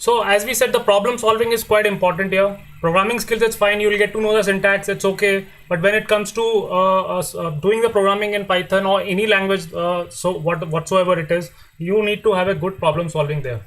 So as we said, the problem solving is quite important here. Programming skills, it's fine. You'll get to know the syntax. It's okay. But when it comes to doing the programming in Python or any language, whatsoever it is, you need to have a good problem solving there.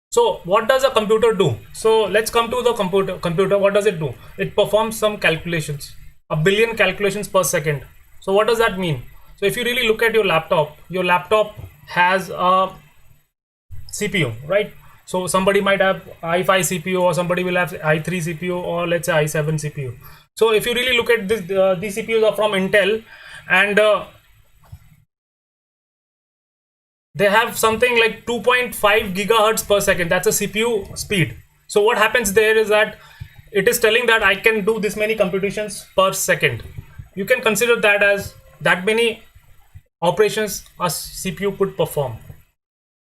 So what does a computer do? So let's come to the computer. What does it do? It performs some calculations, a billion calculations per second. So what does that mean? So if you really look at your laptop has a CPU, right? So somebody might have i5 CPU, or somebody will have i3 CPU, or let's say i7 CPU. So if you really look at this, these CPUs are from Intel, and they have something like 2.5 gigahertz per second. That's a CPU speed. So what happens there is that it is telling that I can do this many computations per second. You can consider that as that many operations a CPU could perform.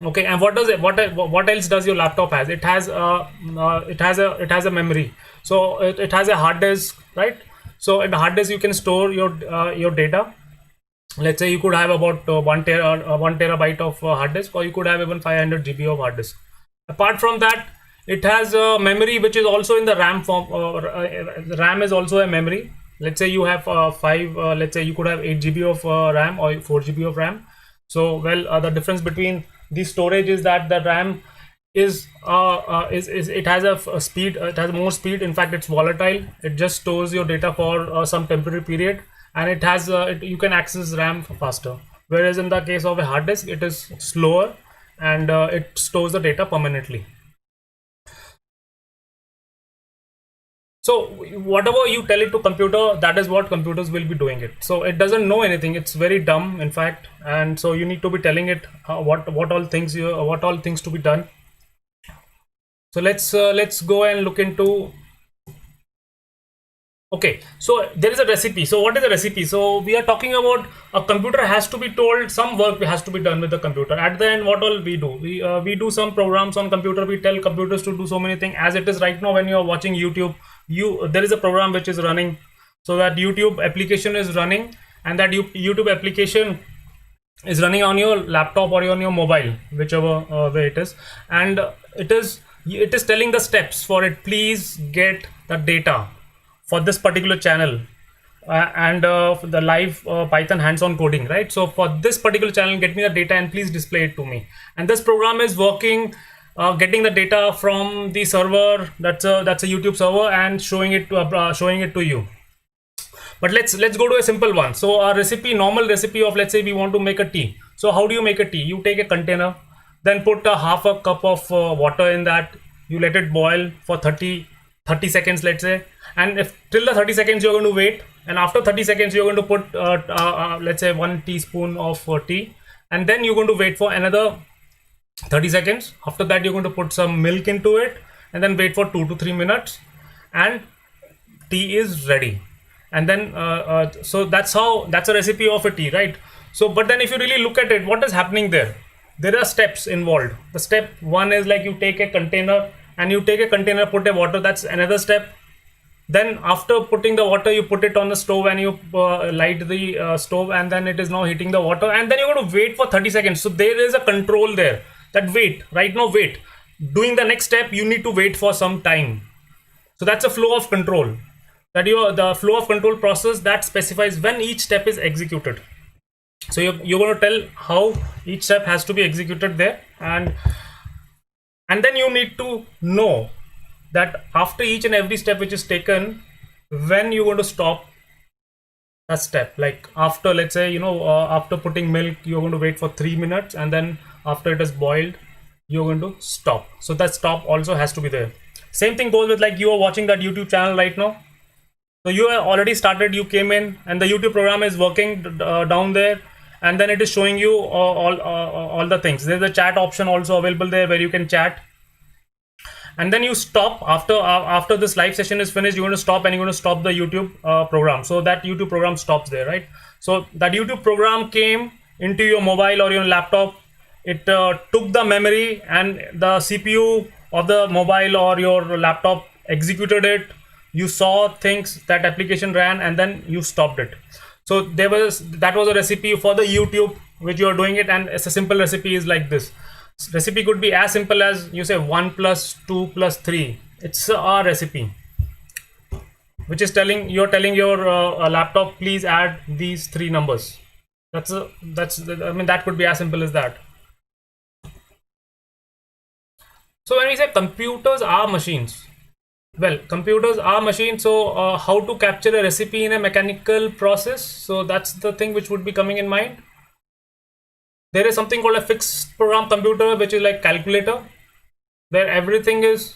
Okay, and what else does your laptop has? It has a memory. So it has a hard disk, right? So in the hard disk you can store your data. Let's say you could have about 1 terabyte of hard disk, or you could have even 500 GB of hard disk. Apart from that, it has a memory which is also in the RAM form. RAM is also a memory. Let's say you have let's say you could have 8 GB of RAM or 4 GB of RAM. So the difference between the storage is that the RAM is it has a speed, it has more speed. In fact, it's volatile. It just stores your data for some temporary period, and it has you can access RAM faster. Whereas in the case of a hard disk, it is slower, and it stores the data permanently. So whatever you tell it to computer, that is what computers will be doing it. So it doesn't know anything. It's very dumb, in fact. And so you need to be telling it what all things to be done. So let's go and look into. Okay, so there is a recipe. So what is a recipe? So we are talking about a computer has to be told some work has to be done with the computer. At the end, what all we do? We do some programs on computer. We tell computers to do so many things. As it is right now, when you are watching YouTube, there is a program which is running. So that YouTube application is running, and that YouTube application is running on your laptop or on your mobile, whichever way it is, and it is telling the steps for it. Please get the data for this particular channel, and the live Python hands-on coding, right? So for this particular channel, get me the data and please display it to me. And this program is working, getting the data from the server. That's a YouTube server, and showing it to you. But let's go to a simple one. So a normal recipe of, let's say we want to make a tea. So how do you make a tea? You take a container, then put a half a cup of water in that. You let it boil for 30 seconds, let's say. And if till the 30 seconds you're going to wait, and after 30 seconds you're going to put let's say 1 teaspoon of tea, and then you're going to wait for another 30 seconds. After that you're going to put some milk into it, and then wait for 2 to 3 minutes, and tea is ready. And then so that's a recipe of a tea, right? So but then if you really look at it, what is happening there are steps involved. The step one is like you take a container, put a water. That's another step. Then after putting the water, you put it on the stove, and you light the stove, and then it is now heating the water, and then you're going to wait for 30 seconds. So there is a control there, that wait, right now wait. Doing the next step, you need to wait for some time. So that's a flow of control. The flow of control process that specifies when each step is executed. So you're going to tell how each step has to be executed there, and then you need to know that after each and every step which is taken, when you're going to stop a step. Like after, let's say, after putting milk, you're going to wait for 3 minutes, and then after it is boiled, you're going to stop. So that stop also has to be there. Same thing goes with, like, you are watching that YouTube channel right now. So you have already started, you came in, and the YouTube program is working down there, and then it is showing you all the things. There's a chat option also available there where you can chat. And then you stop after this live session is finished. You're going to stop, and you're going to stop the YouTube program. So that YouTube program stops there, right? So that YouTube program came into your mobile or your laptop. It took the memory, and the CPU of the mobile or your laptop executed it. You saw things, that application ran, and then you stopped it. So that was a recipe for the YouTube which you are doing it, and it's a simple recipe is like this. Recipe could be as simple as you say 1 plus 2 plus 3. It's a recipe which is telling your laptop, please add these three numbers. I mean, that could be as simple as that. So when we say computers are machines, well, computers are machines. So how to capture a recipe in a mechanical process? So that's the thing which would be coming in mind. There is something called a fixed program computer, which is like calculator, where everything is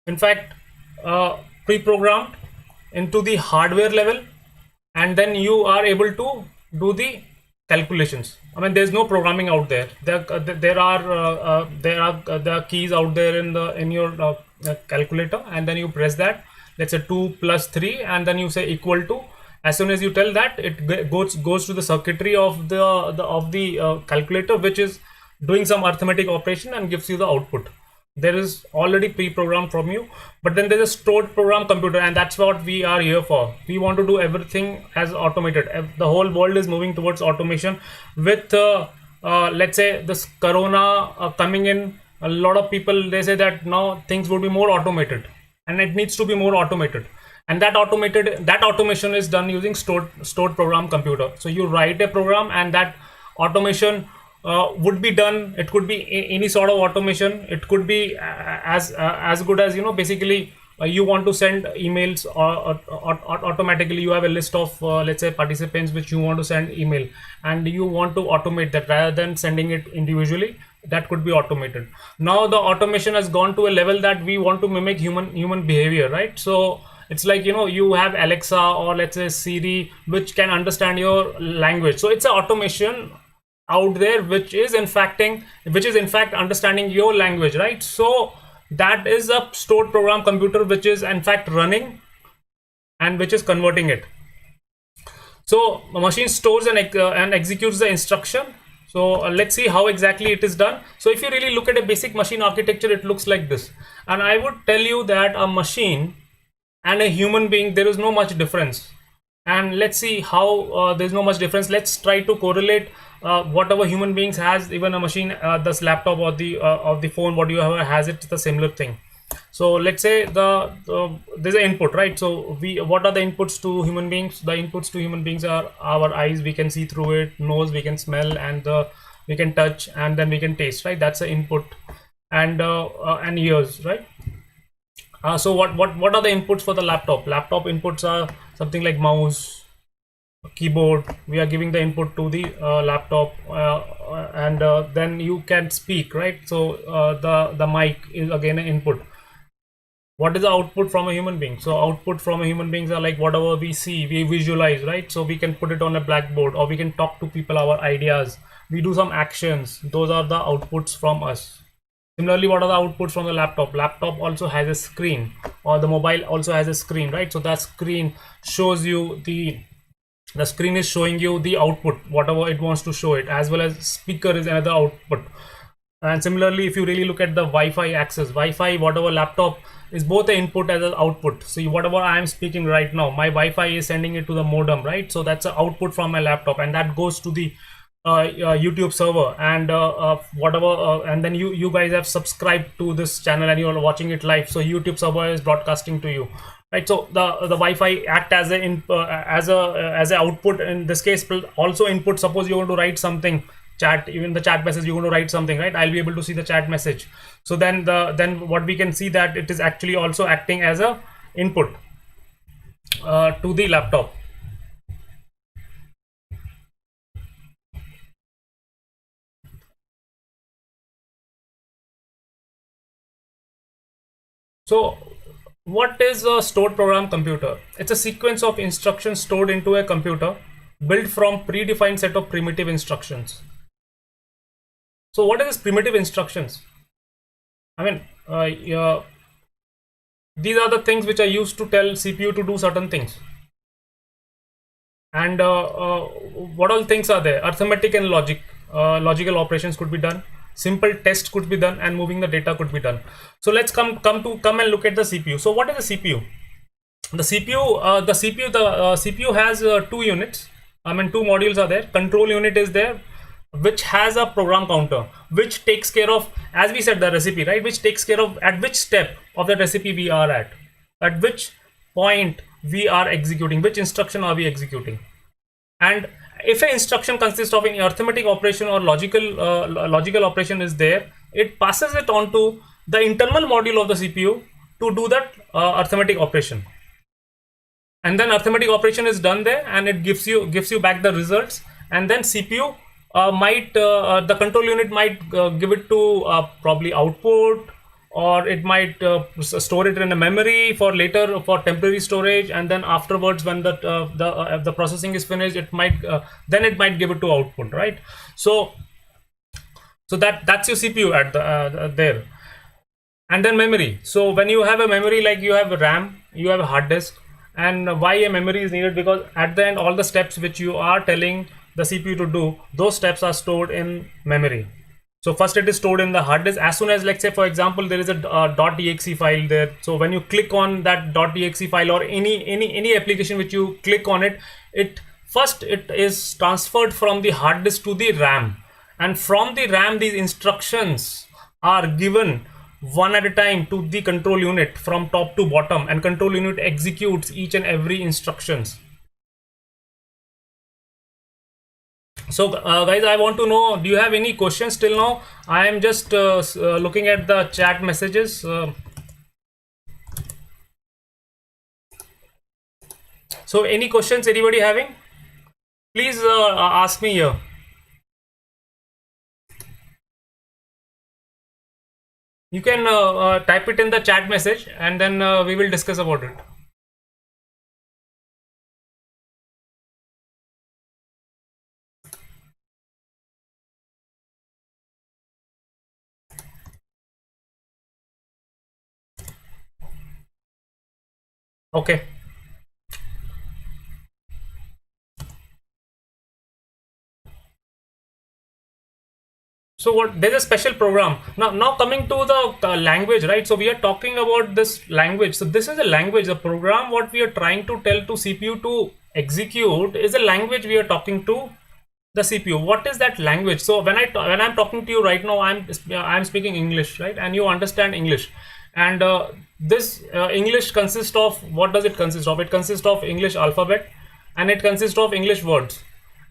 in fact pre-programmed into the hardware level, and then you are able to do the calculations. I mean, there's no programming out there. There are keys out there in your calculator, and then you press that. Let's say 2 plus 3, and then you say equal to. As soon as you tell that, it goes to the circuitry of the calculator, which is doing some arithmetic operation and gives you the output. There is already pre-programmed from you, but then there's a stored program computer, and that's what we are here for. We want to do everything as automated. The whole world is moving towards automation. With let's say this corona coming in, a lot of people, they say that now things would be more automated, and it needs to be more automated. And that automation is done using stored program computer. So you write a program, and that automation would be done. It could be any sort of automation. It could be as good as, basically you want to send emails or automatically. You have a list of let's say participants which you want to send email, and you want to automate that rather than sending it individually. That could be automated. Now the automation has gone to a level that we want to mimic human behavior, right? So it's like, you have Alexa or let's say Siri, which can understand your language. So it's an automation out there which is in fact understanding your language, right? So that is a stored program computer which is in fact running and which is converting it. So a machine stores and executes the instruction. So let's see how exactly it is done. So if you really look at a basic machine architecture, it looks like this. And I would tell you that a machine and a human being, there is no much difference. And let's see how there's no much difference. Let's try to correlate whatever human beings has, even a machine, this laptop or the phone, whatever has it, the similar thing. So let's say there's an input, right? So what are the inputs to human beings? The inputs to human beings are our eyes, we can see through it, nose, we can smell, and we can touch, and then we can taste, right? That's the input. And ears, right? So what are the inputs for the laptop? Laptop inputs are something like mouse, keyboard. We are giving the input to the laptop, and then you can speak, right? So the mic is again an input. What is the output from a human being? So output from a human beings are like whatever we see, we visualize, right? So we can put it on a blackboard, or we can talk to people our ideas. We do some actions. Those are the outputs from us. Similarly, what are the outputs from the laptop? Laptop also has a screen, or the mobile also has a screen, right? So that screen shows you the screen is showing you the output, whatever it wants to show it, as well as speaker is another output. And similarly, if you really look at the Wi-Fi access, Wi-Fi, whatever laptop is both an input as an output. So whatever I am speaking right now, my Wi-Fi is sending it to the modem, right? So that's an output from my laptop, and that goes to the YouTube server, and whatever, and then you guys have subscribed to this channel and you are watching it live. So YouTube server is broadcasting to you, right? So the Wi-Fi act as a output in this case. Also input, suppose you want to write something, chat, even the chat message, you want to write something, right? I'll be able to see the chat message. So then what we can see, that it is actually also acting as a input to the laptop. So what is a stored program computer? It's a sequence of instructions stored into a computer built from predefined set of primitive instructions. So what is this primitive instructions? I mean, these are the things which are used to tell CPU to do certain things. And what all things are there? Arithmetic and logical operations could be done. Simple tests could be done, and moving the data could be done. So let's come and look at the CPU. So what is the CPU? The CPU has 2 units. I mean, two modules are there. Control unit is there, which has a program counter, which takes care of, as we said, the recipe, right? Which takes care of at which step of the recipe we are at which point we are executing, which instruction are we executing. And if an instruction consists of an arithmetic operation or logical operation is there, it passes it on to the internal module of the CPU to do that arithmetic operation. And then arithmetic operation is done there, and it gives you back the results. And then CPU might the control unit might give it to probably output, or it might store it in a memory for later for temporary storage. And then afterwards, when the processing is finished, it might then it might give it to output, right? So that's your CPU at the there. And then memory. So when you have a memory, like you have a RAM, you have a hard disk. And why a memory is needed? Because at the end, all the steps which you are telling the CPU to do, those steps are stored in memory. So first it is stored in the hard disk. As soon as, let's say for example, there is a .exe file there, so when you click on that .exe file, or any application which you click on it, it is transferred from the hard disk to the RAM. And from the RAM, these instructions are given one at a time to the control unit from top to bottom, and control unit executes each and every instructions. So guys, I want to know, do you have any questions till now? I am just looking at the chat messages. So any questions anybody having? Please ask me here. You can type it in the chat message, and then we will discuss about it. Okay. So what, there's a special program now coming to the language, right? So we are talking about this language. So this is a language, the program what we are trying to tell to CPU to execute is a language we are talking to the CPU. What is that language? So when I'm talking to you right now, I'm speaking English, right? And you understand English. And this English consists of, what does it consist of? It consists of English alphabet, and it consists of English words.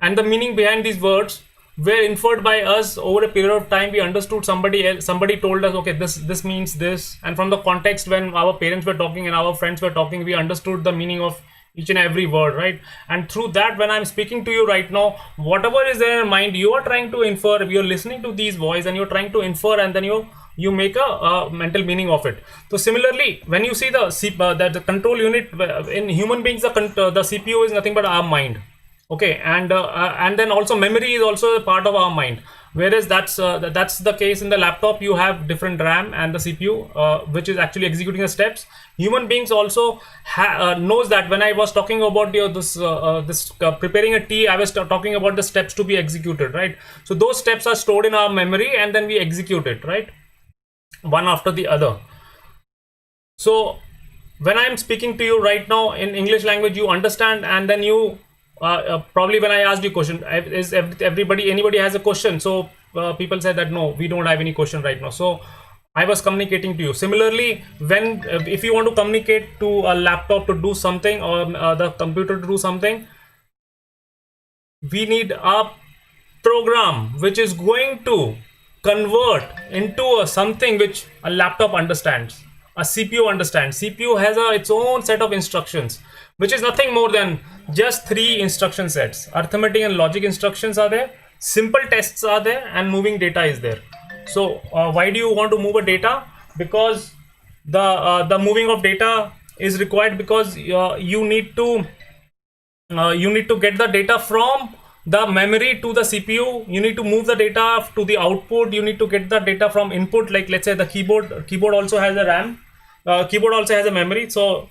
And the meaning behind these words were inferred by us over a period of time. We understood somebody else, somebody told us, okay, this means this. And from the context when our parents were talking and our friends were talking, we understood the meaning of each and every word, right? And through that, when I'm speaking to you right now, whatever is there in your mind, you are trying to infer, you're listening to these voice and you're trying to infer, and then you make a mental meaning of it. So similarly, when you see the control unit in human beings, the CPU is nothing but our mind. Okay, and then also memory is also a part of our mind. Whereas that's the case in the laptop. You have different RAM and the CPU, which is actually executing the steps. Human beings also knows that. When I was talking about preparing a tea, I was talking about the steps to be executed, right? So those steps are stored in our memory, and then we execute it, right, one after the other. So when I'm speaking to you right now in English language, you understand, and then you probably when I asked you question, is anybody has a question? So people said that no, we don't have any question right now. So I was communicating to you. Similarly, when if you want to communicate to a laptop to do something, or the computer to do something, we need a program which is going to convert into something which a laptop understands, a CPU understands. CPU has its own set of instructions, which is nothing more than just 3 instruction sets. Arithmetic and logic instructions are there, simple tests are there, and moving data is there. So why do you want to move a data? Because the moving of data is required, because you need to get the data from the memory to the CPU. You need to move the data to the output. You need to get the data from input, like let's say the keyboard also has a RAM, keyboard also has a memory. So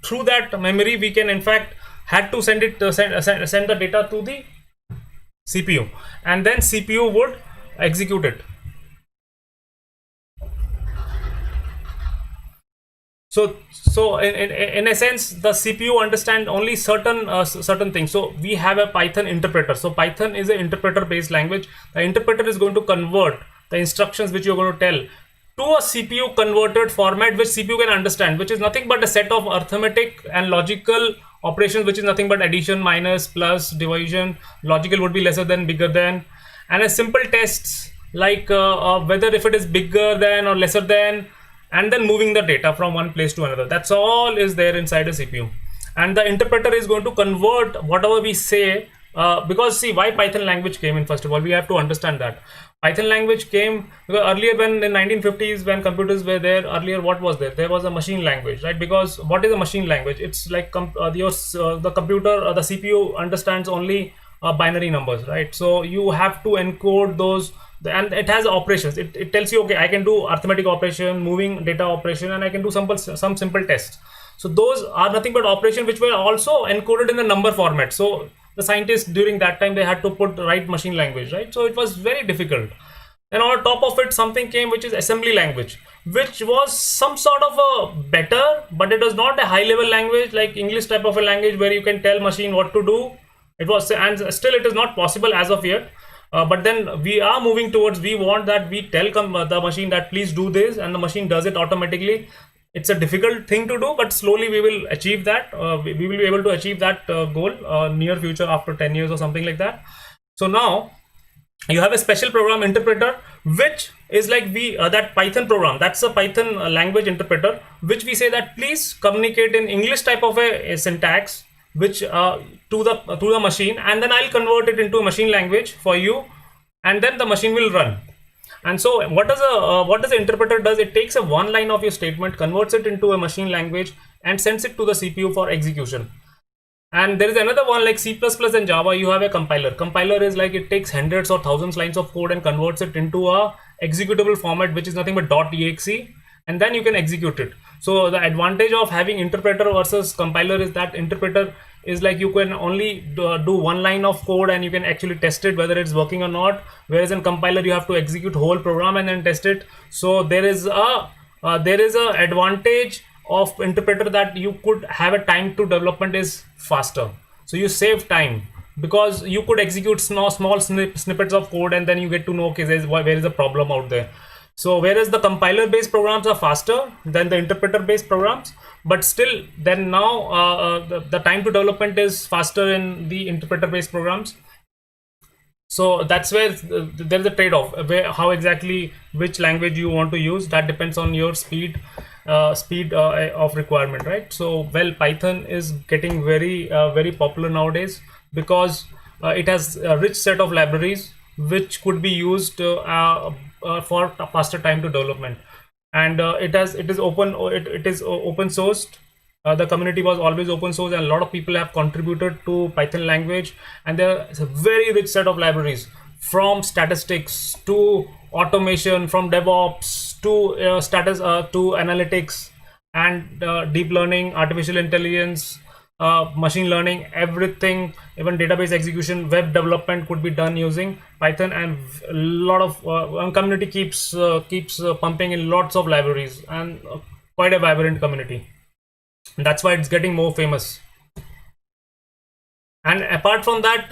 through that memory, we can in fact had to send the data to the CPU, and then CPU would execute it. So in a sense, the CPU understand only certain things. So we have a Python interpreter. So Python is an interpreter based language. The interpreter is going to convert the instructions which you're going to tell to a CPU converted format which CPU can understand, which is nothing but a set of arithmetic and logical operations, which is nothing but addition, minus, plus, division. Logical would be lesser than, bigger than, and a simple tests like whether if it is bigger than or lesser than, and then moving the data from one place to another. That's all is there inside a CPU. And the interpreter is going to convert whatever we say, because see, why Python language came in, first of all, we have to understand that. Python language came because earlier, when in 1950s, when computers were there, earlier what was there? There was a machine language, right? Because what is a machine language? It's like the computer, the CPU understands only binary numbers, right? So you have to encode those, and it has operations. It tells you, okay, I can do arithmetic operation, moving data operation, and I can do some simple tests. So those are nothing but operation which were also encoded in the number format. So the scientists during that time, they had to put the right machine language, right? So it was very difficult. And on top of it, something came which is assembly language, which was some sort of a better, but it was not a high level language like English type of a language where you can tell machine what to do. It was, and still it is not possible as of yet. But then we are moving towards, we want that we tell the machine that please do this, and the machine does it automatically. It's a difficult thing to do, but slowly we will achieve that. We will be able to achieve that goal near future, after 10 years or something like that. So now you have a special program interpreter, which is like that Python program, that's a Python language interpreter, which we say that please communicate in English type of a syntax, which to the machine, and then I'll convert it into a machine language for you, and then the machine will run. And so what does the interpreter does? It takes a one line of your statement, converts it into a machine language, and sends it to the CPU for execution. And there is another one like C++ and Java. You have a compiler. Compiler is like, it takes hundreds or thousands lines of code and converts it into a executable format, which is nothing but .exe, and then you can execute it. So the advantage of having interpreter versus compiler is that interpreter is like, you can only do one line of code and you can actually test it whether it's working or not, whereas in compiler you have to execute whole program and then test it. So there is a advantage of interpreter, that you could have a time to development is faster, so you save time, because you could execute small snippets of code, and then you get to know, okay, where is the problem out there. So whereas the compiler based programs are faster than the interpreter based programs, but still then now the time to development is faster in the interpreter based programs. So that's where there's a trade-off, where how exactly which language you want to use, that depends on your speed of requirement, right? So well, Python is getting very popular nowadays, because it has a rich set of libraries which could be used for faster time to development. And it is open sourced. The community was always open source, and a lot of people have contributed to Python language, and there is a very rich set of libraries, from statistics to automation, from DevOps to to analytics, and deep learning, artificial intelligence, machine learning, everything, even database execution, web development could be done using Python. And a lot of community keeps pumping in lots of libraries, and quite a vibrant community. And that's why it's getting more famous. And apart from that,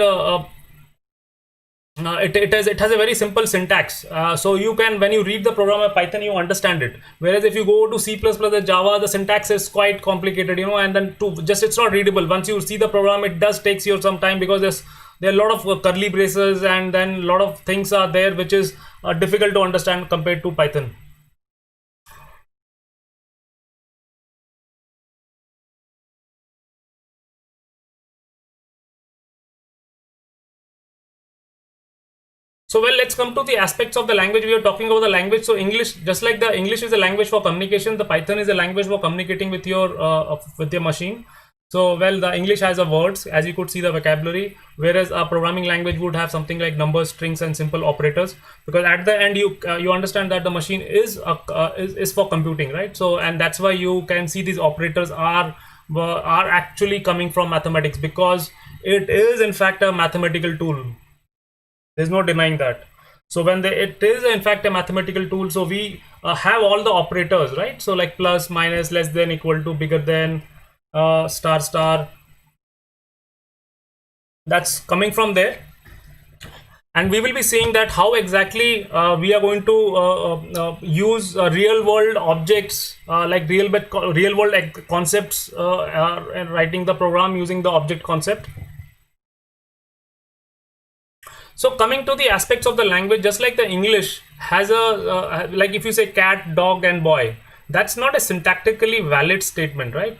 it has a very simple syntax. So you can, when you read the program of Python, you understand it. Whereas if you go to C++ and Java, the syntax is quite complicated, and then it's not readable. Once you see the program, it does takes you some time, because there are a lot of curly braces, and then a lot of things are there which is difficult to understand compared to Python. So well, let's come to the aspects of the language. We are talking about the language. So English, just like the English is a language for communication, the Python is a language for communicating with your machine. So well, the English has the words, as you could see the vocabulary, whereas a programming language would have something like numbers, strings, and simple operators. Because at the end, you understand that the machine is for computing, right? So, and that's why you can see these operators are actually coming from mathematics, because it is in fact a mathematical tool. There's no denying that. So when it is in fact a mathematical tool, so we have all the operators, right? So like plus, minus, less than, equal to, bigger than, star star, that's coming from there. And we will be seeing that how exactly we are going to use real world objects, like real world concepts, and writing the program using the object concept. So coming to the aspects of the language, just like the English has a like if you say cat, dog and boy, that's not a syntactically valid statement, right?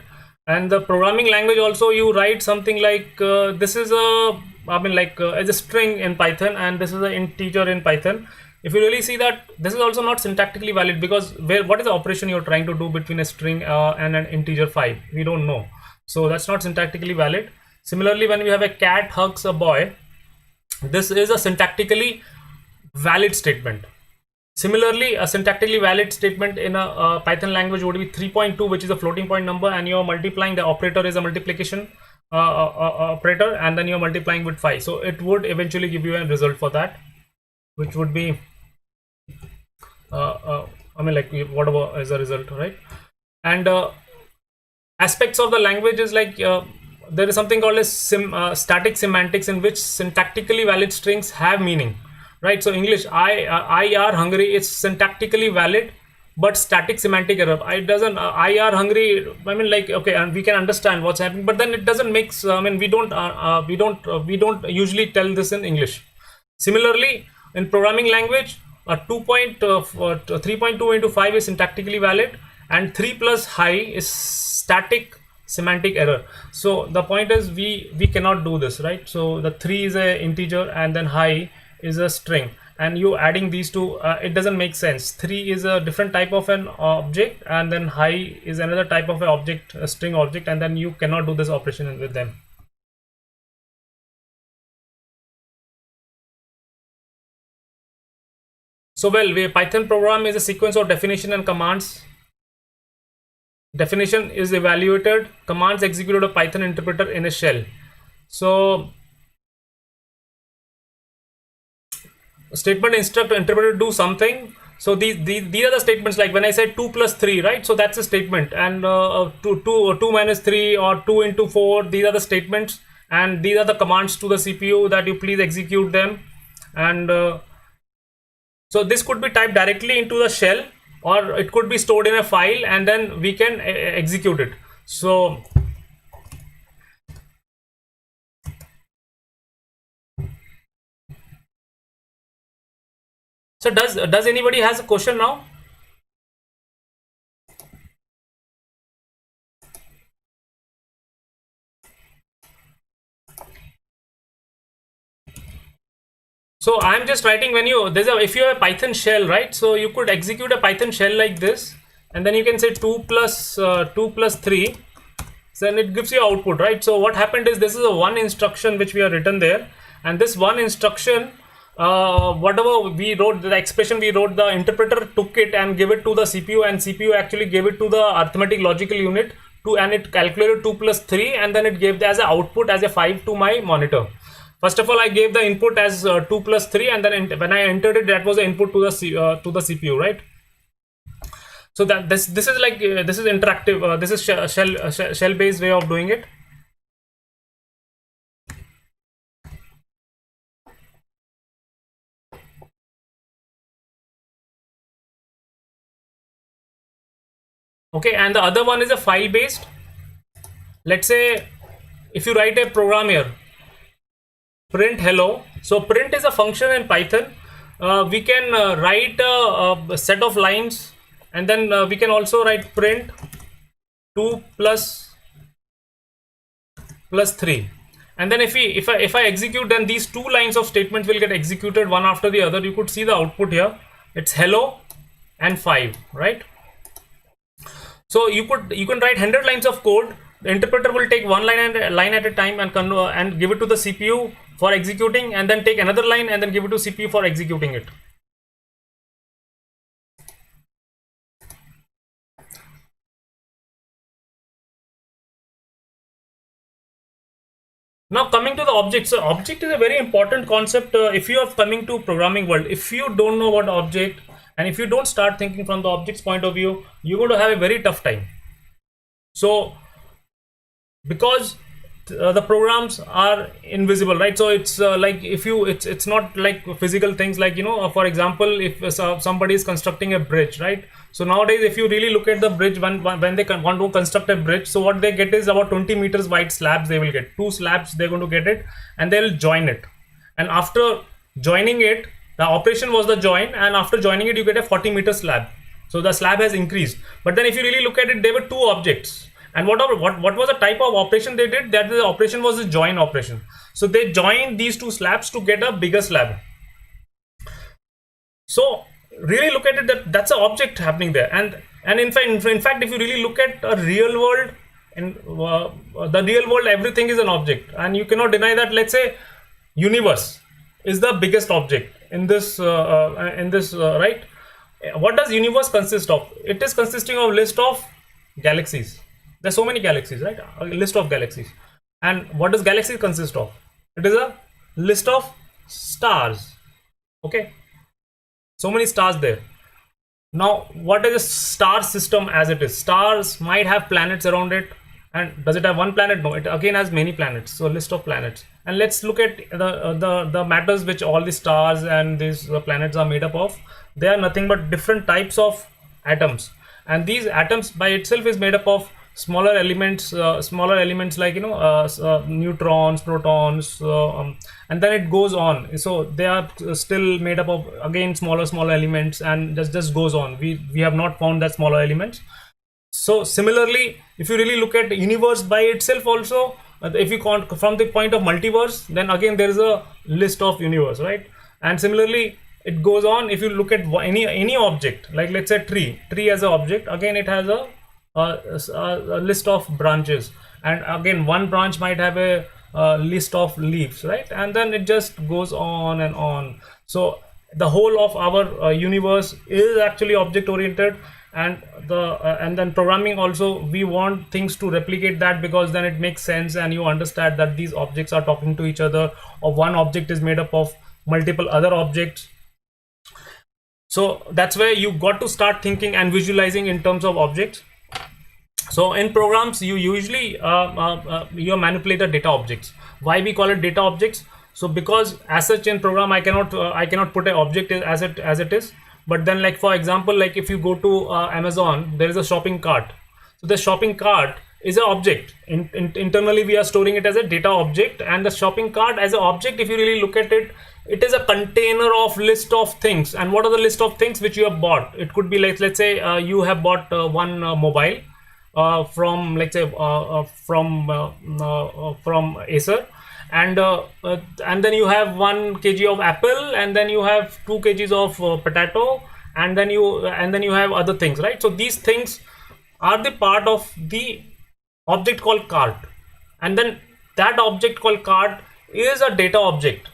And the programming language also, you write something like this is a, I mean like as a string in Python, and this is an integer in Python. If you really see that, this is also not syntactically valid, because what is the operation you're trying to do between a string and an integer 5? We don't know. So that's not syntactically valid. Similarly, when we have a cat hugs a boy, this is a syntactically valid statement. Similarly, a syntactically valid statement in a Python language would be 3.2, which is a floating point number, and you're multiplying, the operator is a multiplication operator, and then you're multiplying with 5. So it would eventually give you a result for that, which would be I mean like whatever is the result, right? And aspects of the language is like there is something called as static semantics, in which syntactically valid strings have meaning, right? So English, I are hungry, it's syntactically valid, but static semantic error. I doesn't I are hungry, I mean like, okay, and we can understand what's happening, but then it doesn't make, I mean we don't usually tell this in English. Similarly, in programming language, 3.2 into 5 is syntactically valid, and 3 plus high is static semantic error. So the point is, we cannot do this, right? So the 3 is a integer, and then high is a string, and you adding these two, it doesn't make sense. 3 is a different type of an object, and then high is another type of an object, a string object, and then you cannot do this operation with them. So well, Python program is a sequence of definition and commands. Definition is evaluated, commands executed a Python interpreter in a shell. So statement instruct interpreter to do something. So these are the statements, like when I said 2 plus 3, right? So that's a statement, and 2 minus 3 or 2 into 4, these are the statements, and these are the commands to the CPU that you please execute them. And so this could be typed directly into the shell, or it could be stored in a file, and then we can execute it. So does anybody has a question now? So I'm just writing, when you if you have a Python shell, right? So you could execute a Python shell like this, and then you can say 2 plus 3. So then it gives you output, right? So what happened is, this is a one instruction which we have written there, and this one instruction, whatever we wrote, the expression we wrote, the interpreter took it and gave it to the CPU, and CPU actually gave it to the arithmetic logical unit and it calculated 2 plus 3, and then it gave as an output as a 5 to my monitor. First of all, I gave the input as 2 plus 3, and then when I entered it, that was the input to the CPU, right? So that this is like this is interactive. This is shell based way of doing it. Okay, and the other one is a file based. Let's say if you write a program here, print hello. So print is a function in Python. We can write a set of lines, and then we can also write print 2 plus 3, and then if I execute, then these 2 lines of statements will get executed one after the other. You could see the output here, it's hello and 5, right? So you can write 100 lines of code. The interpreter will take one line at a time and give it to the CPU for executing, and then take another line and then give it to CPU for executing it. Now coming to the object. So object is a very important concept if you are coming to programming world. If you don't know what object, And if you don't start thinking from the object's point of view, you're going to have a very tough time. So because the programs are invisible, right? So it's like if you it's not like physical things, like for example, if somebody is constructing a bridge, right? So nowadays if you really look at the bridge, when they want to construct a bridge, so what they get is about 20 meters wide slabs. They will get 2 slabs, they're going to get it, and they'll join it. And after joining it, the operation was the join, and after joining it you get a 40-meter slab. So the slab has increased. But then if you really look at it, there were 2 objects. And what was the type of operation they did? That the operation was a join operation. So they joined these 2 slabs to get a bigger slab. So really look at it, that's an object happening there. And in fact, if you really look at a real world, in the real world, everything is an object, and you cannot deny that. Let's say universe is the biggest object in this right? What does universe consist of? It is consisting of list of galaxies. There's so many galaxies, right? A list of galaxies. And what does galaxy consist of? It is a list of stars. Okay, so many stars there. Now what is a star system as it is? Stars might have planets around it. And does it have one planet? No, it again has many planets. So a list of planets. And let's look at the matters which all the stars and these planets are made up of. They are nothing but different types of atoms, and these atoms by itself is made up of smaller elements like neutrons, protons, and then it goes on. So they are still made up of again smaller elements, and just goes on. We have not found that smaller elements. So similarly, if you really look at the universe by itself also, if you count from the point of multiverse, then again there is a list of universe, right? And similarly it goes on. If you look at any object, like let's say tree as an object, again it has a list of branches, and again one branch might have a list of leaves, right? And then it just goes on and on. So the whole of our universe is actually object oriented. And then programming also, we want things to replicate that, because then it makes sense and you understand that these objects are talking to each other, or one object is made up of multiple other objects. So that's where you got to start thinking and visualizing in terms of objects. So in programs you usually you manipulate the data objects. Why we call it data objects? So because as such in program I cannot put an object as it is. But then, like for example, like if you go to Amazon, there is a shopping cart. So the shopping cart is an object. Internally we are storing it as a data object, and the shopping cart as an object, if you really look at it, it is a container of list of things. And what are the list of things which you have bought? It could be like, let's say you have bought one mobile from, let's say from Acer, and then you have 1 kg of apple, and then you have 2 kgs of potato, and then you have other things, right? So these things are the part of the object called cart, and then that object called cart is a data object,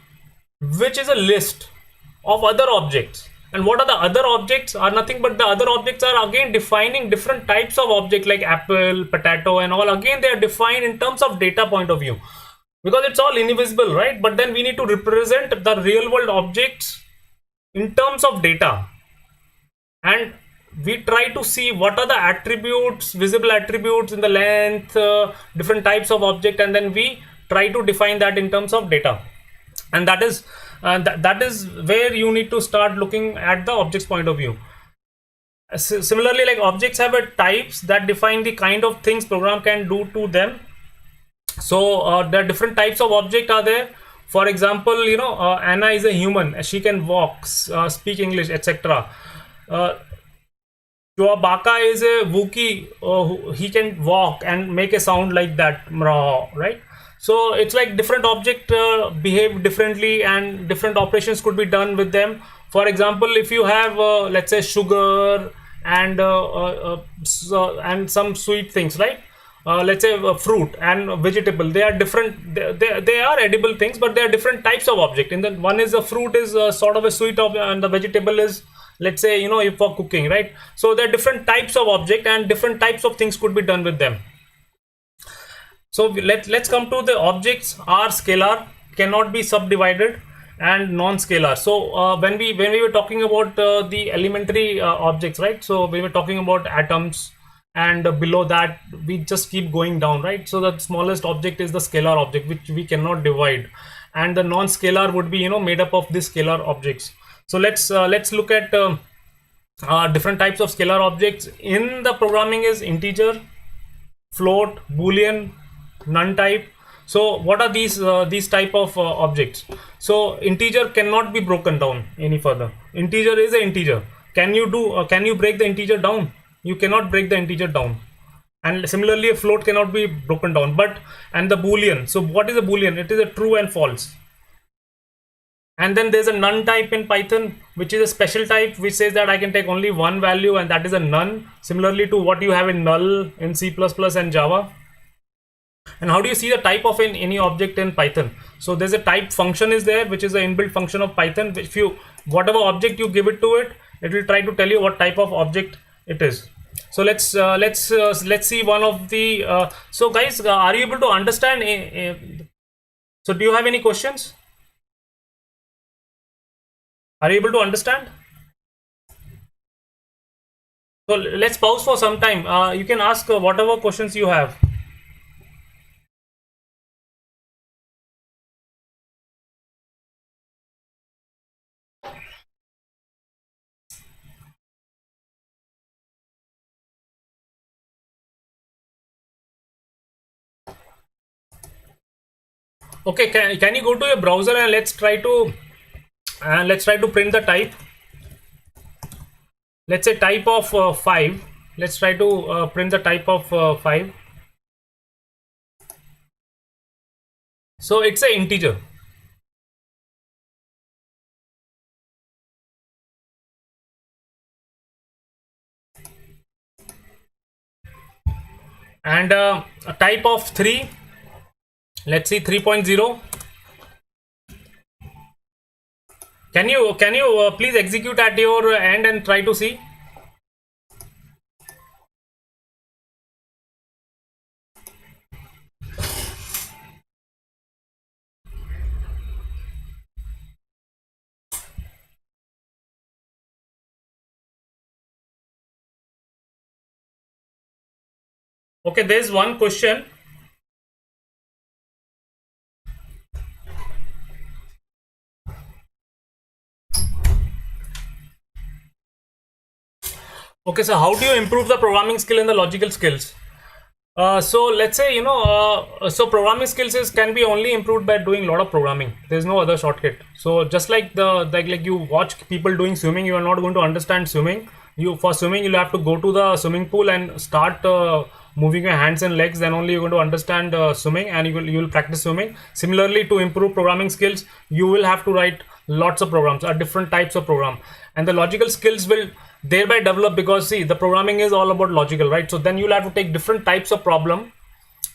which is a list of other objects. And what are the other objects? Are nothing but the other objects are again defining different types of objects, like apple, potato, and all. Again they are defined in terms of data point of view, because it's all invisible, right? But then we need to represent the real world objects in terms of data, and we try to see what are the attributes, visible attributes in the length, different types of object, and then we try to define that in terms of data. And that is where you need to start looking at the object's point of view. Similarly, like objects have a types that define the kind of things program can do to them. So there are different types of object are there. For example, Anna is a human. She can walk, speak English, etc. Chewbacca is a Wookiee. He can walk and make a sound like that, right? So it's like different object behave differently, and different operations could be done with them. For example, if you have let's say sugar and some sweet things, right? Let's say fruit and vegetable, they are different. They are edible things, but they are different types of object. In the one is the fruit is sort of a sweet of, and the vegetable is, let's say, for cooking, right? So there are different types of object, and different types of things could be done with them. So let's come to the objects are scalar, cannot be subdivided, and non-scalar. So when we were talking about the elementary objects, right? So we were talking about atoms, and below that we just keep going down, right? So the smallest object is the scalar object, which we cannot divide, and the non-scalar would be, you know, made up of these scalar objects. So let's look at different types of scalar objects in the programming is integer, float, boolean, none type. So what are these type of objects? So integer cannot be broken down any further. Integer is an integer. Can you break the integer down? You cannot break the integer down. And similarly, a float cannot be broken down. And the boolean. So what is a boolean? It is a true and false. And then there's a none type in Python, which is a special type which says that I can take only one value, and that is a none, similarly to what you have in null in C++ and Java. And how do you see the type of any object in Python? So there's a type function is there, which is the inbuilt function of Python. If you, whatever object you give it to it, it will try to tell you what type of object it is. So let's see one of the so guys, are you able to understand? So do you have any questions? Are you able to understand? So let's pause for some time. You can ask whatever questions you have. Okay, can you go to your browser and let's try to print the type. Let's say type of 5. Let's try to print the type of 5. So it's an integer. And a type of 3. Let's see 3.0. Can you please execute at your end and try to see? Okay, there's one question. Okay, so how do you improve the programming skill and the logical skills? So let's say, you know, so programming skills can be only improved by doing a lot of programming. There's no other shortcut. So just like like you watch people doing swimming, you are not going to understand swimming. For swimming, you'll have to go to the swimming pool and start moving your hands and legs. Then only you're going to understand swimming, and you will practice swimming. Similarly, to improve programming skills, you will have to write lots of programs, different types of program, and the logical skills will thereby develop, because see, the programming is all about logical, right? So then you'll have to take different types of problem,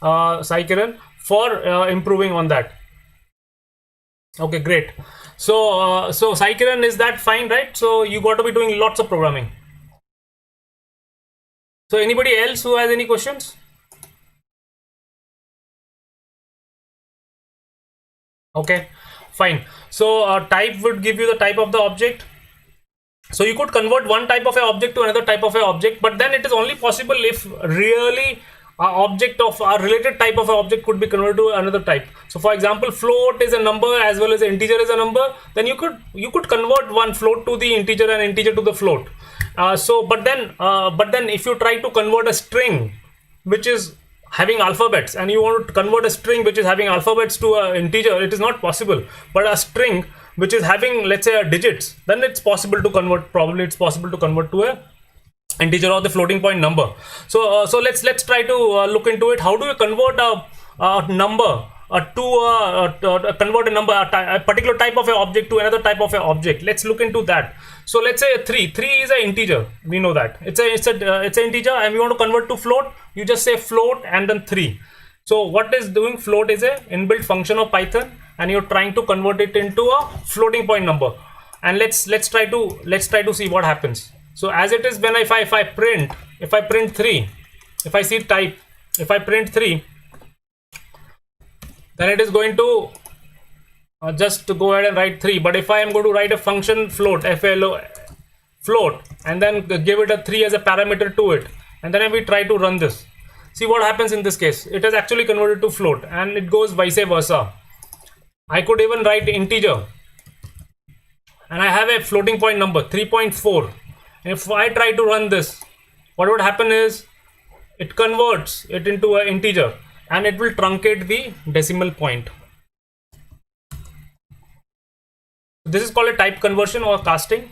Sai Kiran, for improving on that. Okay, great. So Sai Kiran, is that fine, right? So you got to be doing lots of programming. So anybody else who has any questions? Okay, fine. So type would give you the type of the object. So you could convert one type of an object to another type of an object, but then it is only possible if really object of a related type of an object could be converted to another type. So for example, float is a number as well as integer is a number. Then you could convert one float to the integer and integer to the float. But then if you try to convert a string which is having alphabets, and you want to convert a string which is having alphabets to an integer, it is not possible. But a string which is having, let's say, digits, then it's possible to convert. Probably it's possible to convert to a integer or the floating point number. So let's try to look into it. How do you convert a number convert a number, a particular type of an object to another type of an object? Let's look into that. So let's say 3 is an integer. We know that it's an integer, and we want to convert to float. You just say float and then 3. So what is doing? Float is a inbuilt function of Python, and you're trying to convert it into a floating point number. And let's try to see what happens. So as it is, when if I print 3, if I see type, if I print 3, then it is going to just to go ahead and write 3. But if I am going to write a function float, float, and then give it a 3 as a parameter to it, and then we try to run this, see what happens in this case. It is actually converted to float, and it goes vice versa. I could even write integer, and I have a floating point number 3.4. If I try to run this, what would happen is it converts it into an integer, and it will truncate the decimal point. This is called a type conversion or casting.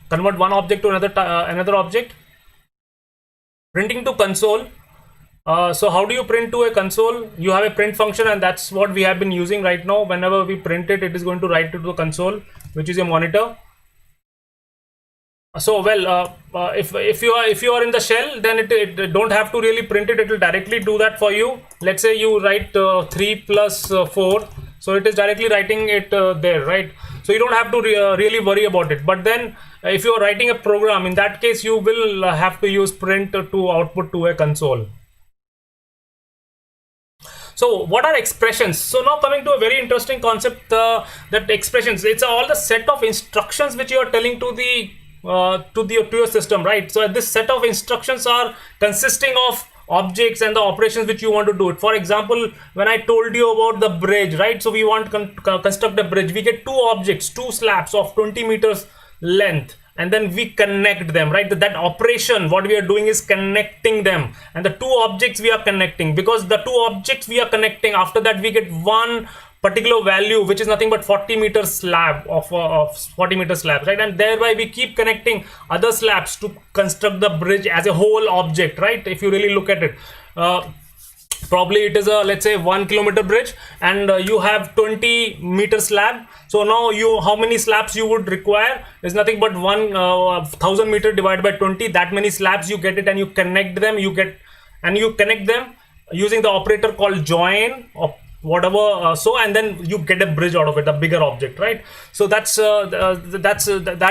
Convert one object to another object. Printing to console. So how do you print to a console? You have a print function, and that's what we have been using right now. Whenever we print it, it is going to write to the console, which is a monitor. So well, if you are in the shell, then it don't have to really print it. It will directly do that for you. Let's say you write 3 plus 4, so it is directly writing it there, right? So you don't have to really worry about it. But then if you are writing a program, in that case you will have to use print to output to a console. So what are expressions? So now coming to a very interesting concept, that expressions, it's all the set of instructions which you are telling to the to your system, right? So this set of instructions are consisting of objects and the operations which you want to do it. For example, when I told you about the bridge, right? So we want to construct a bridge. We get two objects, two slabs of 20 meters length, and then we connect them, right? That operation, what we are doing is connecting them, and the two objects we are connecting, because the two objects we are connecting, after that we get one particular value, which is nothing but 40 meter slab of 40 meter slabs, right? And thereby we keep connecting other slabs to construct the bridge as a whole object, right? If you really look at it, probably it is a, let's say, 1 kilometer bridge, and you have 20 meter slab. So now how many slabs you would require is nothing but 1000 meter divided by 20. That many slabs you get it, and you connect them. You connect them using the operator called join or whatever. And then you get a bridge out of it, a bigger object, right? So that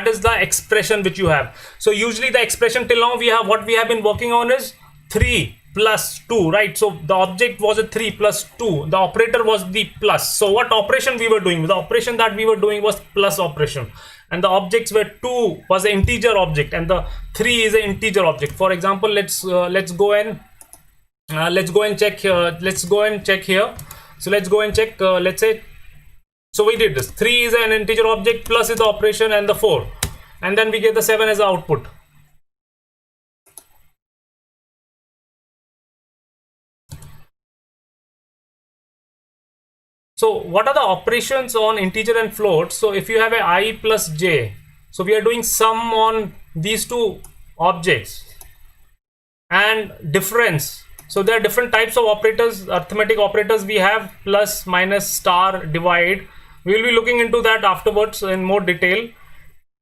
is the expression which you have. So usually the expression till now what we have been working on is 3 plus 2, right? So the object was a 3 plus 2, the operator was the plus. So what operation we were doing? The operation that we were doing was plus operation, and the objects were 2 was an integer object, and the 3 is an integer object. For example, let's go and check here. Let's go and check here. So let's go and check. Let's say, so we did this. 3 is an integer object, plus is the operation, and the 4, and then we get the 7 as the output. So what are the operations on integer and float? So if you have a I plus j, so we are doing sum on these two objects, and difference. So there are different types of operators, arithmetic operators we have: plus, minus, star, divide. We will be looking into that afterwards in more detail.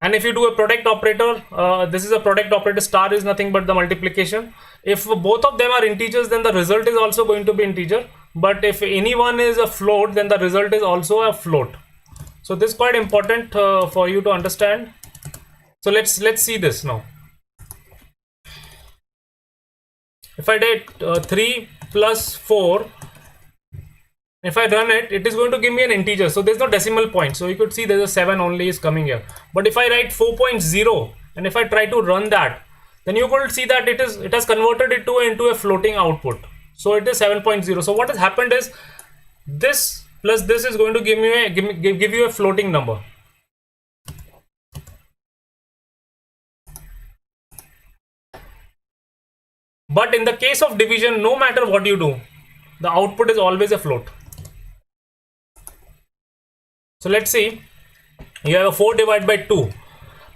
And if you do a product operator, this is a product operator. Star is nothing but the multiplication. If both of them are integers, then the result is also going to be integer. But if any one is a float, then the result is also a float. So this is quite important for you to understand. So let's see this now. If I did 3 plus 4, if I run it, it is going to give me an integer. So there's no decimal point. So you could see there's a 7 only is coming here. But if I write 4.0, and if I try to run that, then you could see that it has converted it into a floating output. So it is 7.0. So what has happened is this plus this is going to give you a floating number. But in the case of division, no matter what you do, the output is always a float. So let's see, you have a 4 divided by 2.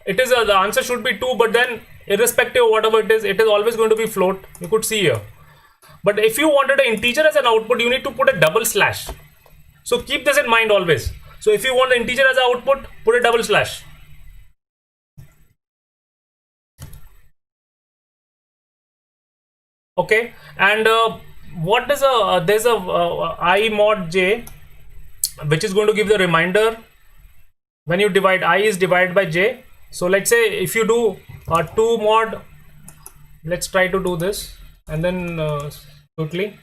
It is the answer should be 2, but then irrespective of whatever it is always going to be float. You could see here. But if you wanted an integer as an output, you need to put a double slash. So keep this in mind always. So if you want an integer as an output, put a double slash. Okay, and what is there's a I mod j, which is going to give the reminder when you divide. I is divided by j. So let's say if you do 2 mod, let's try to do this, and then quickly.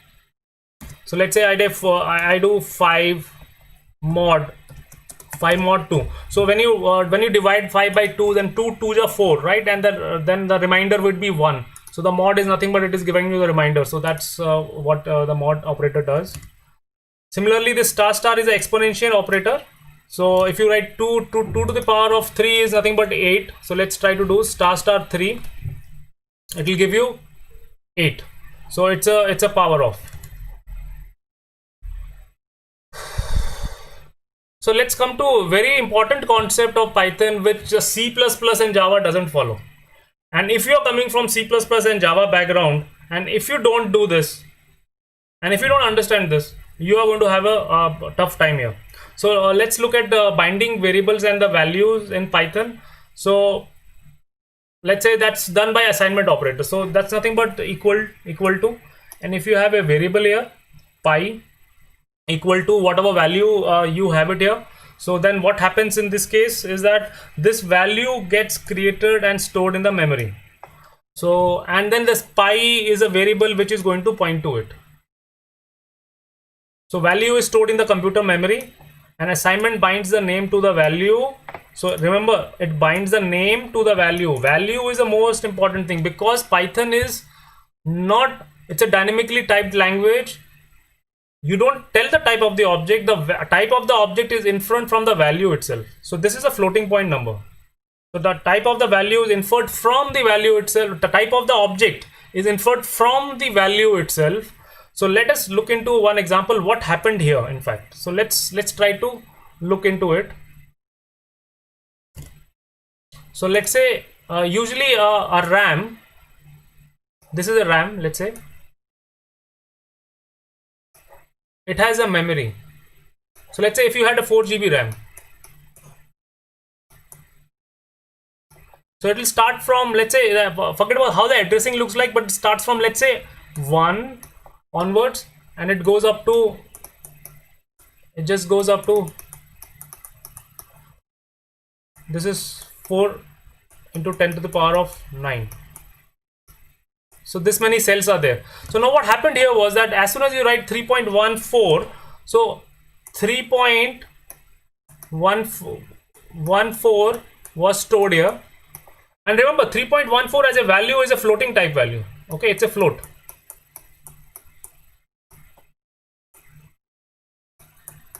So let's say I do 5 mod 2. So when you divide 5 by 2, then 2 2s are 4, right? And then the remainder would be 1. So the mod is nothing but it is giving you the remainder. So that's what the mod operator does. Similarly, this star star is an exponential operator. So if you write 2 to the power of 3 is nothing but 8. So let's try to do star star 3. It will give you 8. So it's a power of. So let's come to a very important concept of Python, which C++ and Java doesn't follow. And if you're coming from C++ and Java background, and if you don't do this, and if you don't understand this, you are going to have a tough time here. So let's look at the binding variables and the values in Python. So let's say that's done by assignment operator. So that's nothing but equal to, and if you have a variable here, pi equal to whatever value you have it here. So then what happens in this case is that this value gets created and stored in the memory. So, and then this pi is a variable which is going to point to it. So value is stored in the computer memory, and assignment binds the name to the value. So remember, it binds the name to the value. Value is the most important thing, because Python is not, it's a dynamically typed language. You don't tell the type of the object, the type of the object is inferred from the value itself. So this is a floating point number. So the type of the value is inferred from the value itself. The type of the object is inferred from the value itself. So let us look into one example what happened here, in fact. So let's try to look into it. So let's say usually a RAM, this is a RAM, let's say. It has a memory. So let's say if you had a 4 GB RAM. So it will start from, let's say, forget about how the addressing looks like, but it starts from, let's say, 1 onwards, and it goes up to, it just goes up to, this is 4 into 10 to the power of 9. So this many cells are there. So now what happened here was that as soon as you write 3.14, so 3.14 was stored here. And remember, 3.14 as a value is a floating type value. Okay, it's a float.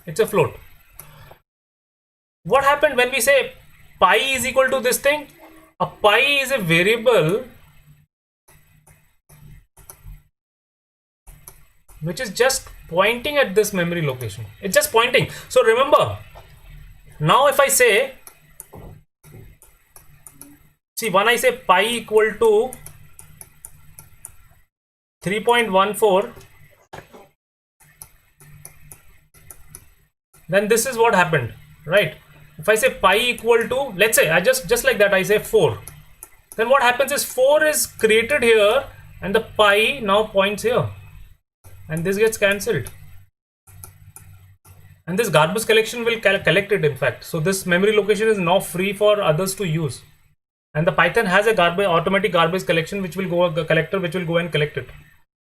It's a float. What happened when we say pi is equal to this thing? A pi is a variable which is just pointing at this memory location. It's just pointing. So remember, now if I say, see, when I say pi equal to 3.14, then this is what happened, right? If I say pi equal to, let's say I just like that, I say 4, then what happens is 4 is created here and the pi now points here, and this gets cancelled, and this garbage collection will collect it, in fact. So this memory location is now free for others to use, and the Python has a automatic garbage collection which will go, the collector which will go and collect it.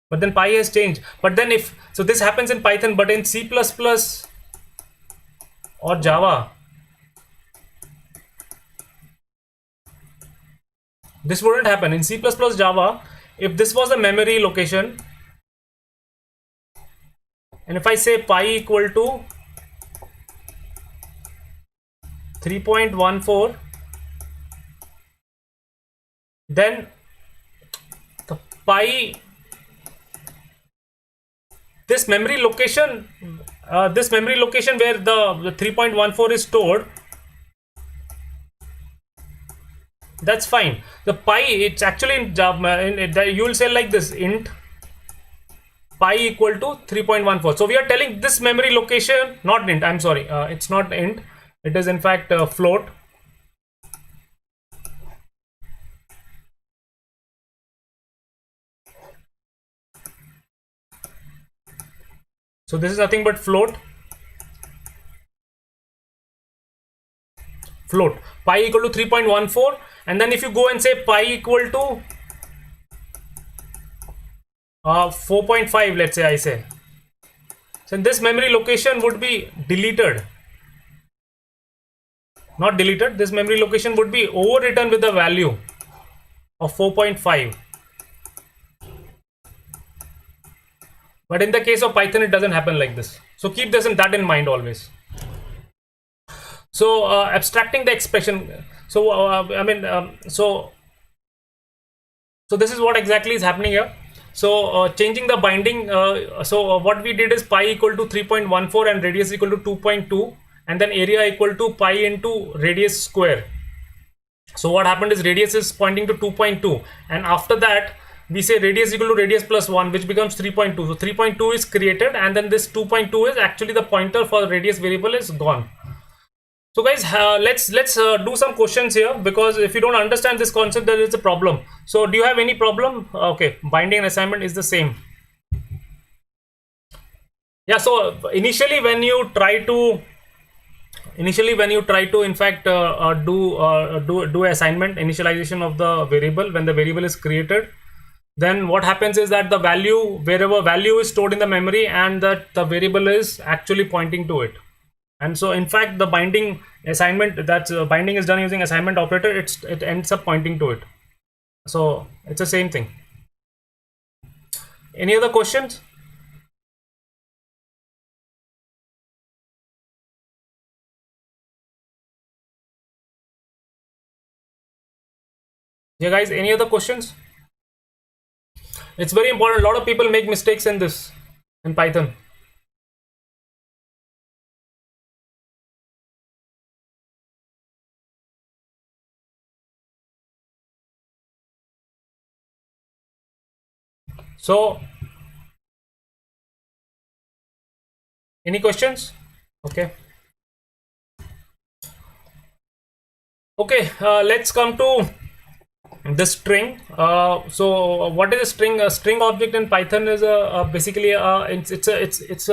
But then pi has changed. But then if, so this happens in Python, but in C++ or Java, this wouldn't happen. In C++ Java, if this was a memory location, and if I say pi equal to 3.14, then the pi, this memory location where the 3.14 is stored, that's fine. The pi, it's actually in Java, you will say like this, int pi equal to 3.14. So we are telling this memory location, not int, I'm sorry, it's not int, it is in fact a float. So this is nothing but float. Pi equal to 3.14, and then if you go and say pi equal to 4.5, let's say I say, So this memory location would be deleted, not deleted. This memory location would be overwritten with the value of 4.5. But in the case of Python, it doesn't happen like this. So keep that in mind always. So abstracting the expression. So so this is what exactly is happening here. So changing the binding. What we did is pi equal to 3.14 and radius equal to 2.2, and then area equal to pi into radius square. So what happened is radius is pointing to 2.2, and after that we say radius equal to radius plus 1, which becomes 3.2. So 3.2 is created, and then this 2.2 is actually the pointer for the radius variable is gone. So guys, let's do some questions here, because if you don't understand this concept, there is a problem. So do you have any problem? Okay, binding and assignment is the same. Yeah, so initially when you try to in fact do assignment, initialization of the variable, when the variable is created, then what happens is that the value, wherever value is stored in the memory, and that the variable is actually pointing to it. And so in fact the binding assignment, that's binding is done using assignment operator, it ends up pointing to it. So it's the same thing. Any other questions? Yeah guys, any other questions? It's very important. A lot of people make mistakes in this, in Python. So any questions? Okay, let's come to the string. So what is a string? A string object in Python is basically it's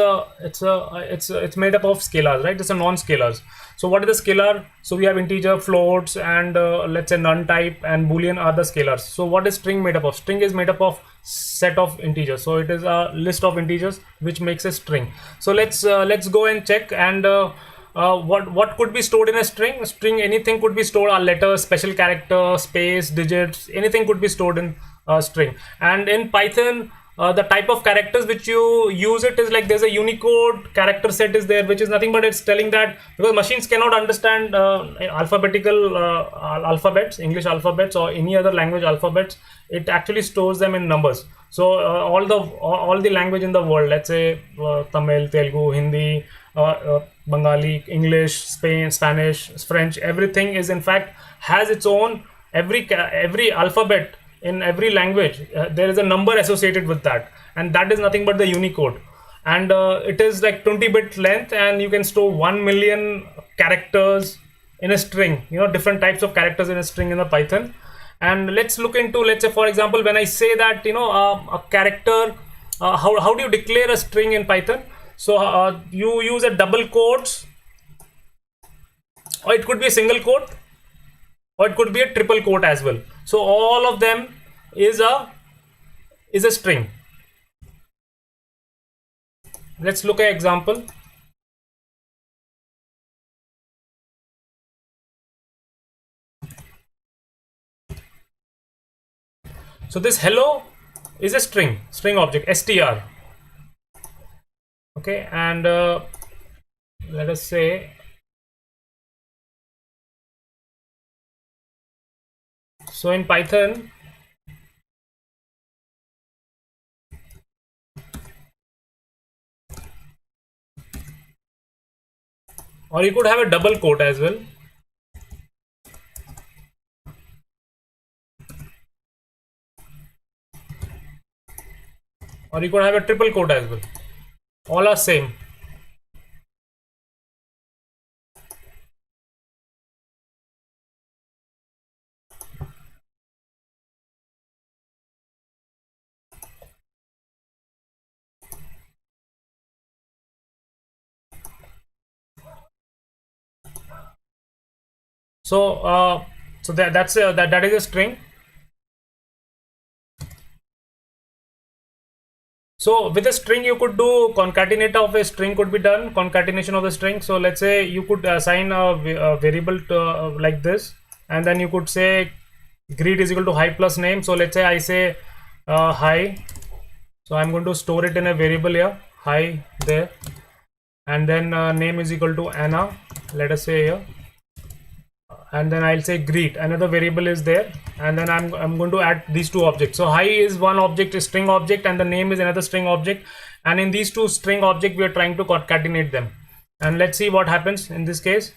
made up of scalars, right? It's a non-scalars. So what is the scalar? So we have integer, floats, and let's say none type, and boolean are the scalars. So what is string made up of? String is made up of set of integers. So it is a list of integers which makes a string. So let's go and check. And what could be stored in a string? A string, anything could be stored, a letter, special character, space, digits, anything could be stored in a string. And in Python, the type of characters which you use it is like there's a Unicode character set is there, which is nothing but it's telling that, because machines cannot understand alphabetical alphabets, English alphabets or any other language alphabets, it actually stores them in numbers. So all the language in the world, let's say Tamil, Telugu, Hindi, Bengali, English, Spanish, French, everything is in fact has its own, every alphabet in every language, there is a number associated with that, and that is nothing but the Unicode. And it is like 20-bit length, and you can store 1 million characters in a string, different types of characters in a string in the Python. And let's look into, let's say for example, when I say that a character, how do you declare a string in Python? So you use a double quotes, or it could be a single quote, or it could be a triple quote as well. So all of them is a string. Let's look at example. So this hello is a string object, str. Okay, and let us say, so in Python, or you could have a double quote as well. Or you could have a triple quote as well. All are same. So that is a string. So with a string, you could do concatenate of a string could be done, concatenation of the string. So let's say you could assign a variable to, like this, and then you could say greet is equal to hi plus name. So let's say I say hi. So I'm going to store it in a variable here, hi there, and then name is equal to Anna. Let us say here. And then I'll say greet, another variable is there, and then I'm going to add these two objects. So hi is one object, a string object, and the name is another string object, and in these two string object we are trying to concatenate them, and let's see what happens in this case.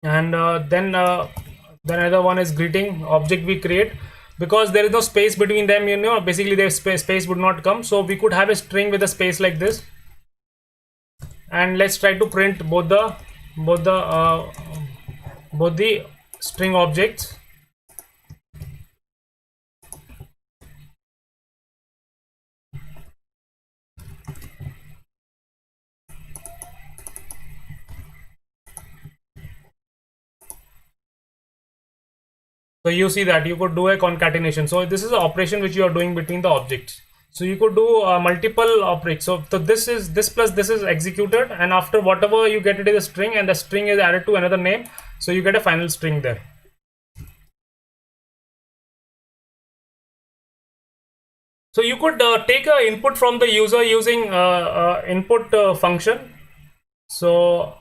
And then another one is greeting object we create, because there is no space between them, you know, basically the space would not come, so we could have a string with a space like this. And let's try to print both the string objects. So you see that you could do a concatenation. So this is an operation which you are doing between the objects. So you could do multiple operations. So this plus this is executed, and after whatever you get, it is a string, and the string is added to another name, so you get a final string there. So you could take a input from the user using input function. So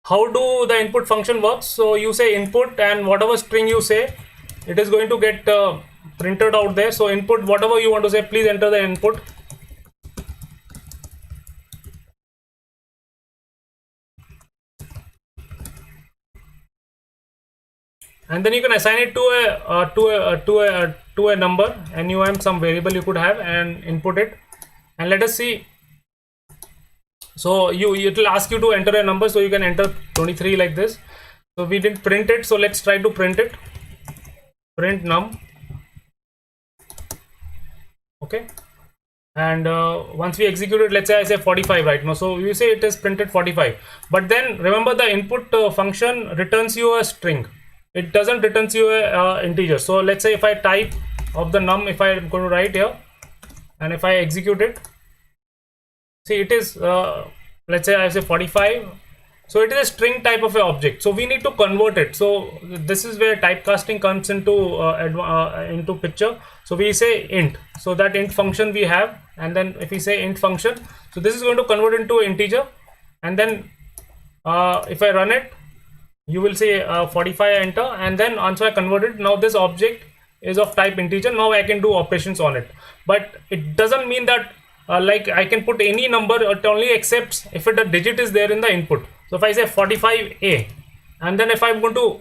how do the input function works? So you say input, and whatever string you say, it is going to get printed out there. So input, whatever you want to say, please enter the input. And then you can assign it to a number, num, some variable you could have, and input it. And let us see. So it will ask you to enter a number, so you can enter 23 like this. So we didn't print it, so let's try to print it. Print num. Okay. And once we execute it, let's say I say 45 right now, so you say it is printed 45, but then remember the input function returns you a string, it doesn't returns you a integer. So let's say if I type of the num, if I'm going to write here, and if I execute it, see it is let's say I say 45, so it is a string type of a object, so we need to convert it. So this is where typecasting comes into picture. So we say int, so that int function we have, and then if we say int function, so this is going to convert into integer, and then if I run it, you will say 45, enter, and then once I convert it, now this object is of type integer. Now I can do operations on it, but it doesn't mean that like I can put any number, it only accepts if the digit is there in the input. So if I say 45a, and then if I'm going to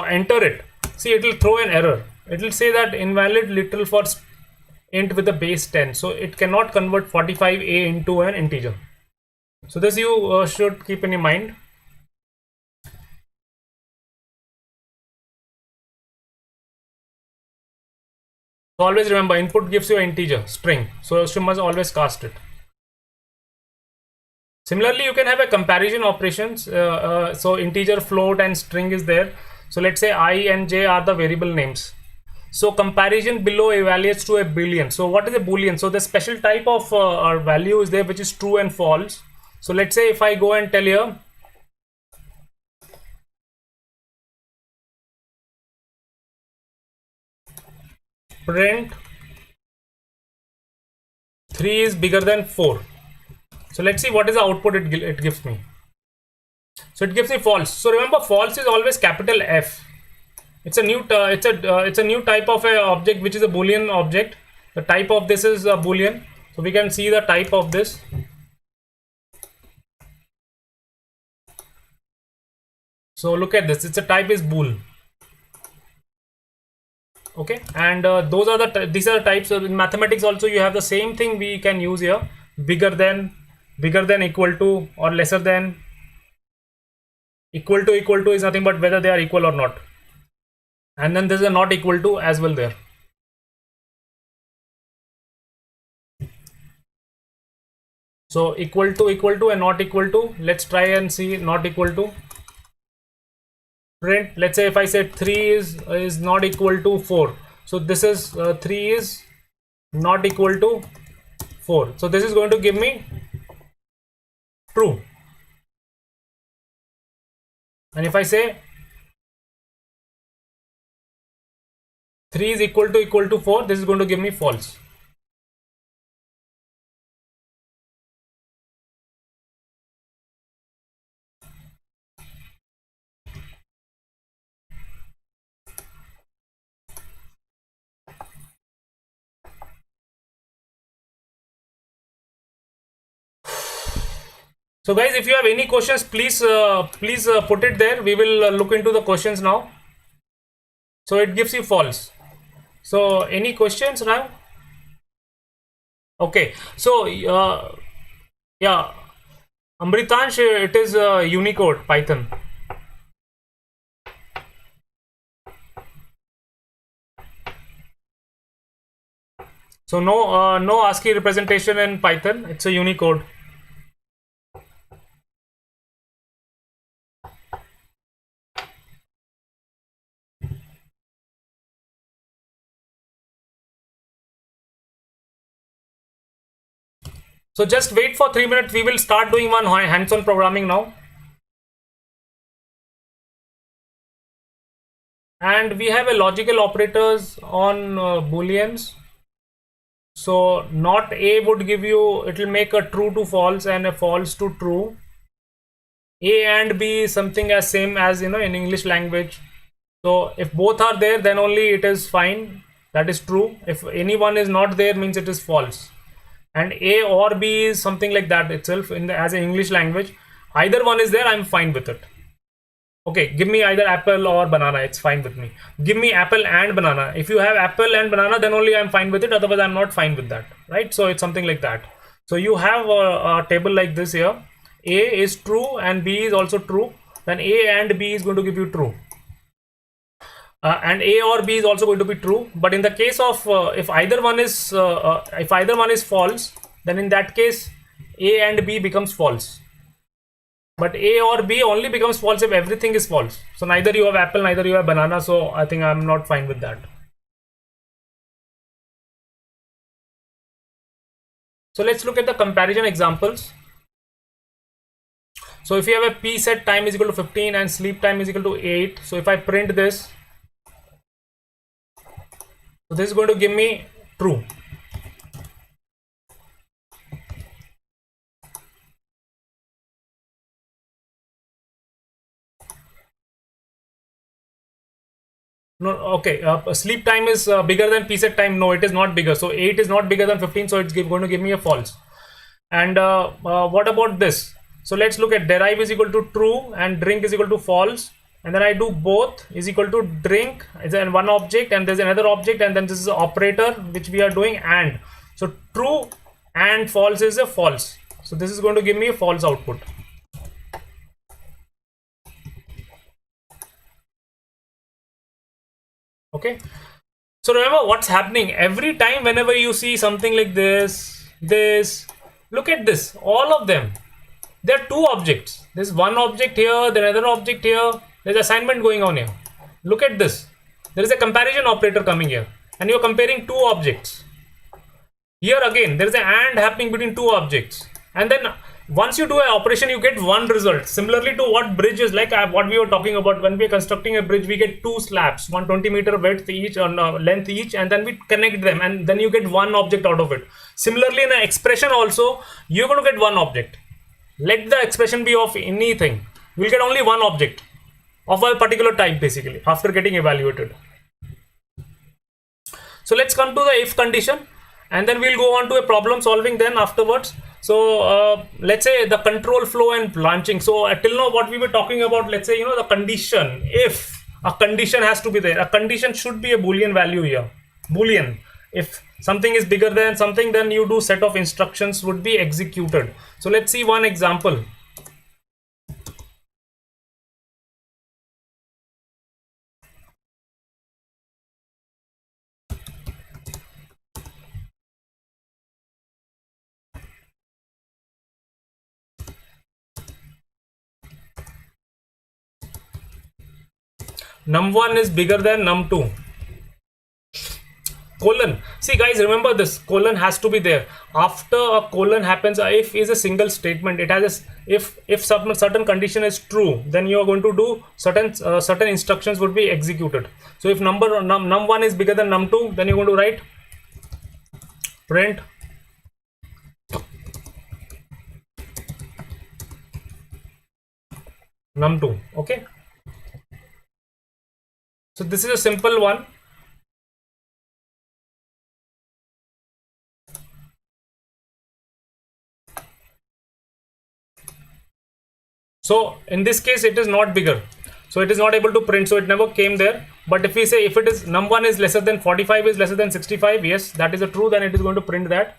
enter it, see it will throw an error. It will say that invalid literal for int with the base 10. So it cannot convert 45a into an integer. So this you should keep in your mind. So always remember, input gives you an integer string, so you must always cast it. Similarly, you can have a comparison operations. So integer, float, and string is there. So let's say I and j are the variable names. So comparison below evaluates to a boolean. So what is a boolean? So the special type of value is there which is true and false. So let's say if I go and tell here, print 3 is bigger than 4. So let's see what is the output it gives me. So it gives me false. So remember, false is always capital F. It's a new it's a new type of a object which is a boolean object. The type of this is a boolean. So we can see the type of this. So look at this. It's a type is bool. Okay, and those are these are the types. In mathematics also you have the same thing we can use here. Bigger than, equal to, or lesser than. Equal to is nothing but whether they are equal or not, and then there's a not equal to as well there. So equal to and not equal to. Let's try and see not equal to. Print, let's say if I said 3 is not equal to 4, so this is 3 is not equal to 4. So this is going to give me true. And if I say 3 is equal to 4, this is going to give me false. So guys, if you have any questions, please put it there. We will look into the questions now. So it gives you false. So any questions now? Okay. So yeah, Amritansh, it is Unicode Python. So no ASCII representation in Python. It's a Unicode. So just wait for 3 minutes. We will start doing one hands-on programming now. And we have a logical operators on booleans. So not A would give you, it will make a true to false and a false to true. A and B is something as same as, in English language. So if both are there, then only it is fine. That is true. If any one is not there, means it is false. And A or B is something like that itself as an English language. Either one is there, I'm fine with it. Okay, give me either apple or banana, it's fine with me. Give me apple and banana. If you have apple and banana, then only I'm fine with it. Otherwise, I'm not fine with that, right? So it's something like that. So you have a table like this here. A is true and B is also true. Then A and B is going to give you true. And A or B is also going to be true. But in the case of if either one is false, then in that case A and B becomes false. But A or B only becomes false if everything is false. So neither you have apple, neither you have banana. So I think I'm not fine with that. So let's look at the comparison examples. So if you have a P set time is equal to 15 and sleep time is equal to 8. So if I print this, so this is going to give me true. No, okay. Sleep time is bigger than P set time. No, it is not bigger. So 8 is not bigger than 15. So it's going to give me a false. And what about this? So let's look at derive is equal to true and drink is equal to false. And then I do both is equal to drink is one object and there's another object, and then this is an operator which we are doing and. So true and false is a false. So this is going to give me a false output. Okay. So remember what's happening every time whenever you see something like this, look at this, all of them. There are two objects. There's one object here, then another object here. There's assignment going on here. Look at this. There is a comparison operator coming here, and you're comparing two objects. Here again, there is an AND happening between two objects, and then once you do an operation, you get one result. Similarly to what bridge is like, what we were talking about when we are constructing a bridge, we get two slabs, 120-meter width each on length each, and then we connect them, and then you get one object out of it. Similarly, in an expression also, you're going to get one object. Let the expression be of anything, you will get only one object of a particular type basically after getting evaluated. So let's come to the if condition, and then we'll go on to a problem solving then afterwards. So let's say the control flow and branching. So till now what we were talking about, let's say the condition, if a condition has to be there, a condition should be a boolean value here, boolean. If something is bigger than something, then you do set of instructions would be executed. So let's see one example. Num1 is bigger than num2. colon. See guys, remember this, colon has to be there. After a colon happens, a if is a single statement. It has a, if some certain condition is true, then you are going to do certain instructions would be executed. So if num1 is bigger than num2, then you're going to write print num2. Okay, so this is a simple one. So in this case it is not bigger, so it is not able to print, so it never came there. But if we say if it is num1 is lesser than 45 is lesser than 65, yes, that is a true, then it is going to print that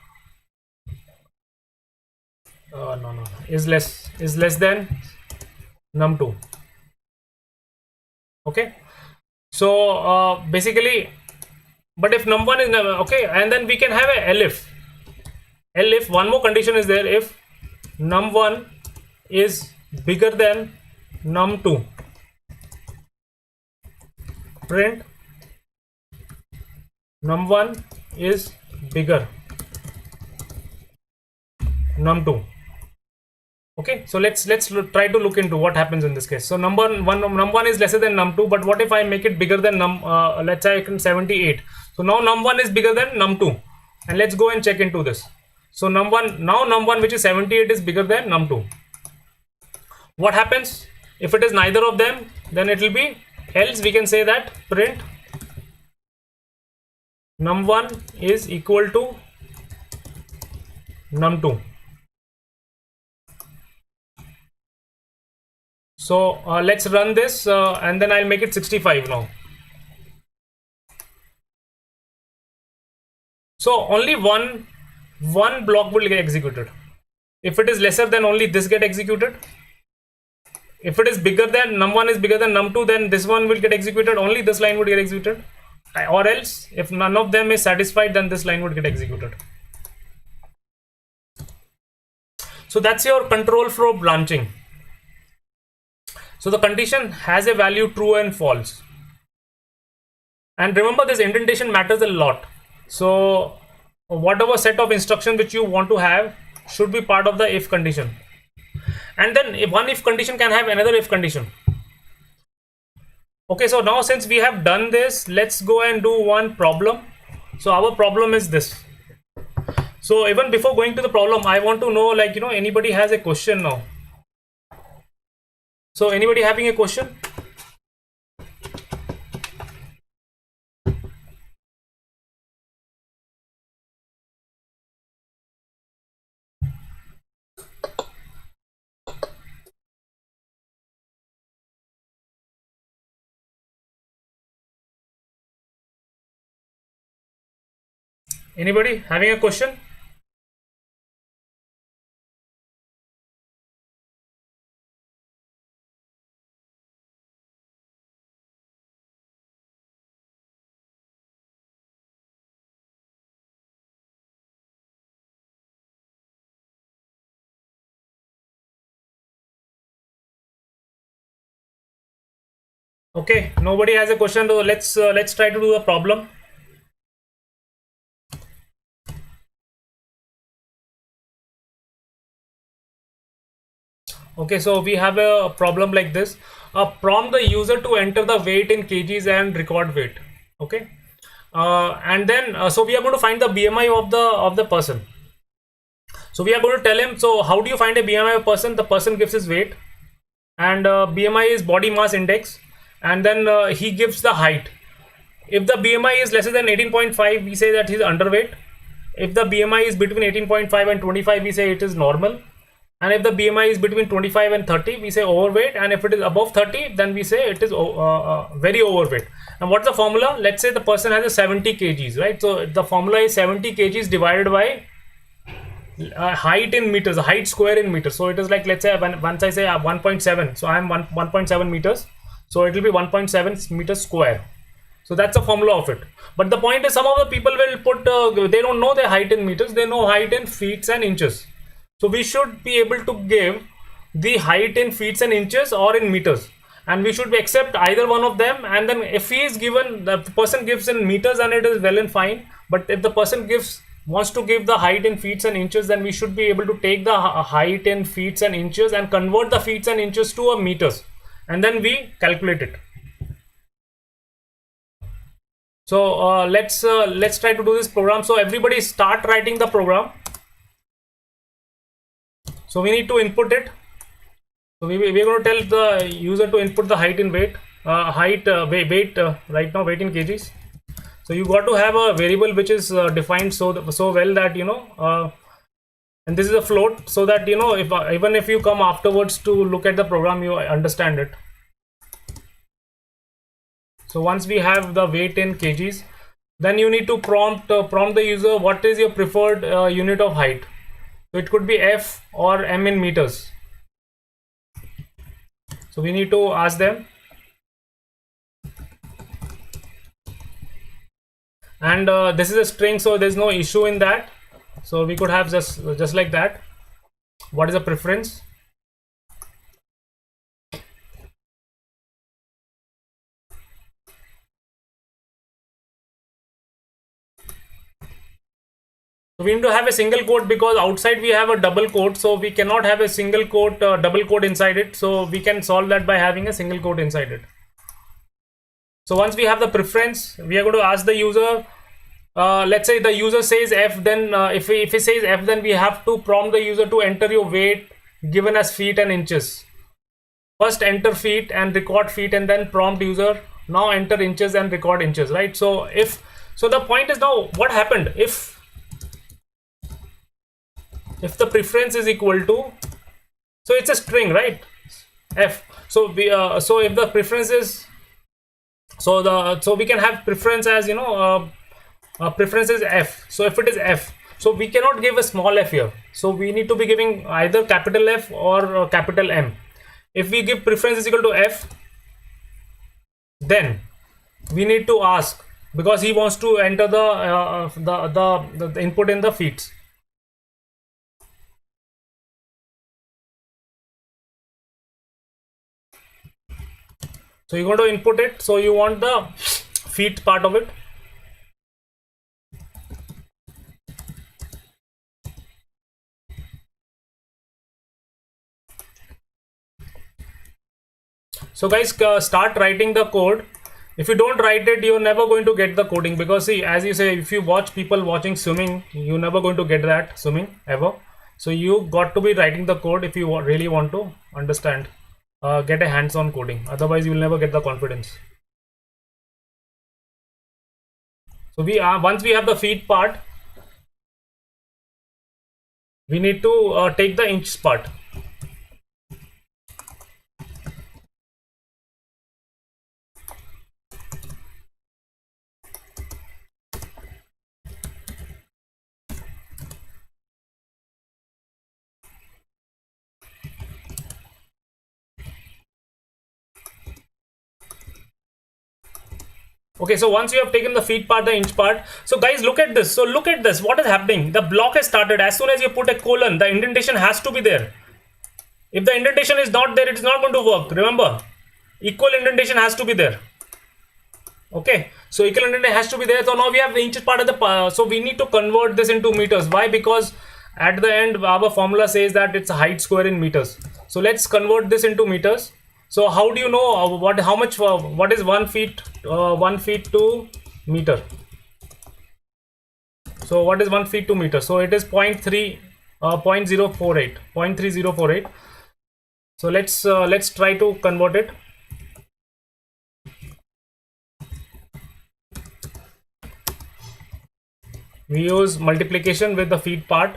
no is less than num2. Okay, so basically, but if num1 is never, okay, and then we can have a elif one more condition is there. If num1 is bigger than num2, print num1 is bigger num2. Okay, so let's try to look into what happens in this case. So num1 is lesser than num2, but what if I make it bigger than let's say I can 78. So now num1 is bigger than num2, and let's go and check into this. So num1 which is 78 is bigger than num2. What happens if it is neither of them? Then it will be else. We can say that print num1 is equal to num2. So let's run this and then I'll make it 65 now. So only one block will get executed. If it is lesser, then only this get executed. If it is bigger than num1 is bigger than num2, then this one will get executed. Only this line would get executed. Or else, if none of them is satisfied, then this line would get executed. So that's your control flow branching. So the condition has a value true and false. And remember, this indentation matters a lot. So whatever set of instructions which you want to have should be part of the if condition. And then if one if condition can have another if condition. Okay, so now since we have done this, let's go and do one problem. So our problem is this. So even before going to the problem, I want to know, like, you know, anybody has a question now. So anybody having a question? Anybody having a question? Okay, nobody has a question, so let's try to do a problem. Okay, so we have a problem like this. Prompt the user to enter the weight in kgs and record weight. Okay, and then so we are going to find the BMI of the person. So we are going to tell him, so how do you find a BMI of a person? The person gives his weight, and BMI is body mass index, and then he gives the height. If the BMI is lesser than 18.5, we say that he is underweight. If the BMI is between 18.5 and 25, we say it is normal. And if the BMI is between 25 and 30, we say overweight. And if it is above 30, then we say it is very overweight. And what's the formula? Let's say the person has a 70 kgs, right? So the formula is 70 kgs divided by height in meters, height square in meters. So it is like, let's say once I say 1.7, so I am 1.7 meters, so it will be 1.7 meters square. So that's the formula of it. But the point is, some of the people will put they don't know their height in meters, they know height in feet and inches. So we should be able to give the height in feet and inches or in meters, and we should accept either one of them. And then if he is given, the person gives in meters, and it is well and fine. But if the person wants to give the height in feet and inches, then we should be able to take the height in feet and inches and convert the feet and inches to a meters, and then we calculate it. So let's try to do this program. So everybody start writing the program. So we need to input it. So we're going to tell the user to input the height in weight, weight right now, weight in kgs. So you got to have a variable which is defined so well that and this is a float, so that if even if you come afterwards to look at the program, you understand it. So once we have the weight in kgs, then you need to prompt the user what is your preferred unit of height. So it could be F or M in meters. So we need to ask them, and this is a string, so there's no issue in that. So we could have just like that. What is the preference? So we need to have a single quote, because outside we have a double quote, so we cannot have a single quote double quote inside it. So we can solve that by having a single quote inside it. So once we have the preference, we are going to ask the user, let's say the user says F, then if he says F, then we have to prompt the user to enter your weight given as feet and inches. First enter feet and record feet, and then prompt user now enter inches and record inches, right? So the point is, now what happened if the preference is equal to, so it's a string, right, F. So we so if the preference is, so we can have preference as preference is F. So if it is F, so we cannot give a small f here, so we need to be giving either capital F or capital M. If we give preference is equal to F, then we need to ask, because he wants to enter the input in the feet. So you're going to input it, so you want the feet part of it. So guys, start writing the code. If you don't write it, you're never going to get the coding, because see, as you say, if you watch people watching swimming, you're never going to get that swimming ever. So you got to be writing the code if you really want to understand, get a hands-on coding. Otherwise you will never get the confidence. So once we have the feet part, we need to take the inch part. Okay, so once you have taken the feet part, the inch part, so guys, look at this. So look at this, what is happening? The block has started. As soon as you put a colon, the indentation has to be there. If the indentation is not there, it is not going to work. Remember, equal indentation has to be there. Okay, so equal indentation has to be there. So now we have the inch part of the so we need to convert this into meters. Why? Because at the end our formula says that it's a height square in meters. So let's convert this into meters. So how do you know what is 1 feet 1 feet to meter? So what is 1 feet to meter? So it is 0.3048. So let's try to convert it. We use multiplication with the feet part.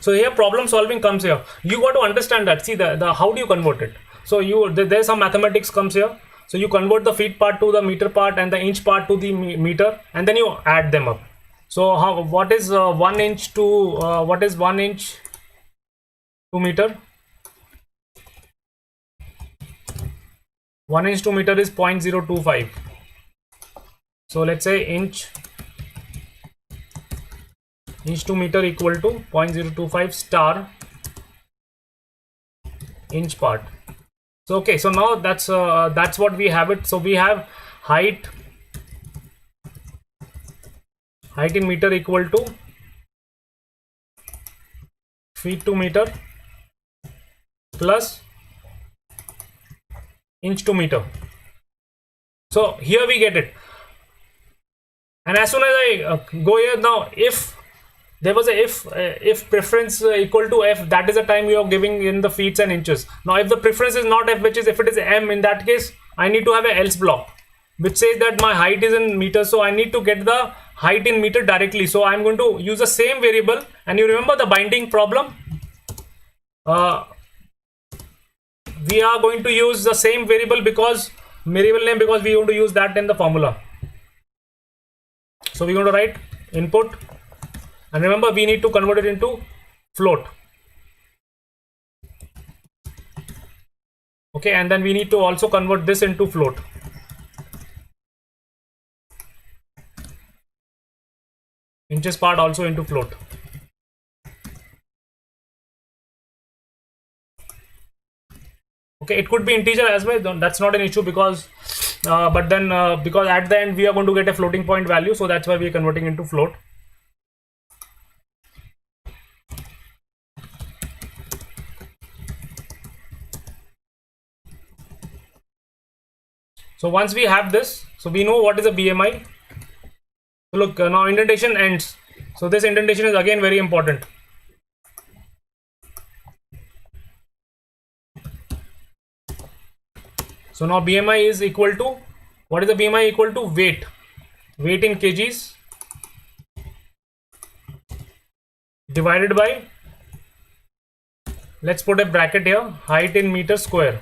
So here problem solving comes here. You got to understand that. See the how do you convert it? So there's some mathematics comes here. So you convert the feet part to the meter part and the inch part to the meter, and then you add them up. So what is 1 inch to what is 1 inch to meter? 1 inch to meter is 0.025. So let's say inch to meter equal to 0.025 star inch part. So okay, so now that's what we have it. So we have height in meter equal to feet to meter plus inch to meter. So here we get it. And as soon as I go here now, if there was a if preference equal to f, that is the time you are giving in the feet and inches. Now if the preference is not f, which is if it is m, in that case I need to have a else block which says that my height is in meters, so I need to get the height in meter directly. So I'm going to use the same variable, and you remember the binding problem, we are going to use the same variable because variable name, because we want to use that in the formula. So we're going to write input, and remember we need to convert it into float. Okay, and then we need to also convert this into float. Inches part also into float. Okay, it could be integer as well, that's not an issue, because but then because at the end we are going to get a floating point value, so that's why we are converting into float. So once we have this, so we know what is a BMI. So look, now indentation ends. So this indentation is again very important. So now BMI is equal to, what is the BMI equal to? Weight in kgs divided by, let's put a bracket here, height in meter square.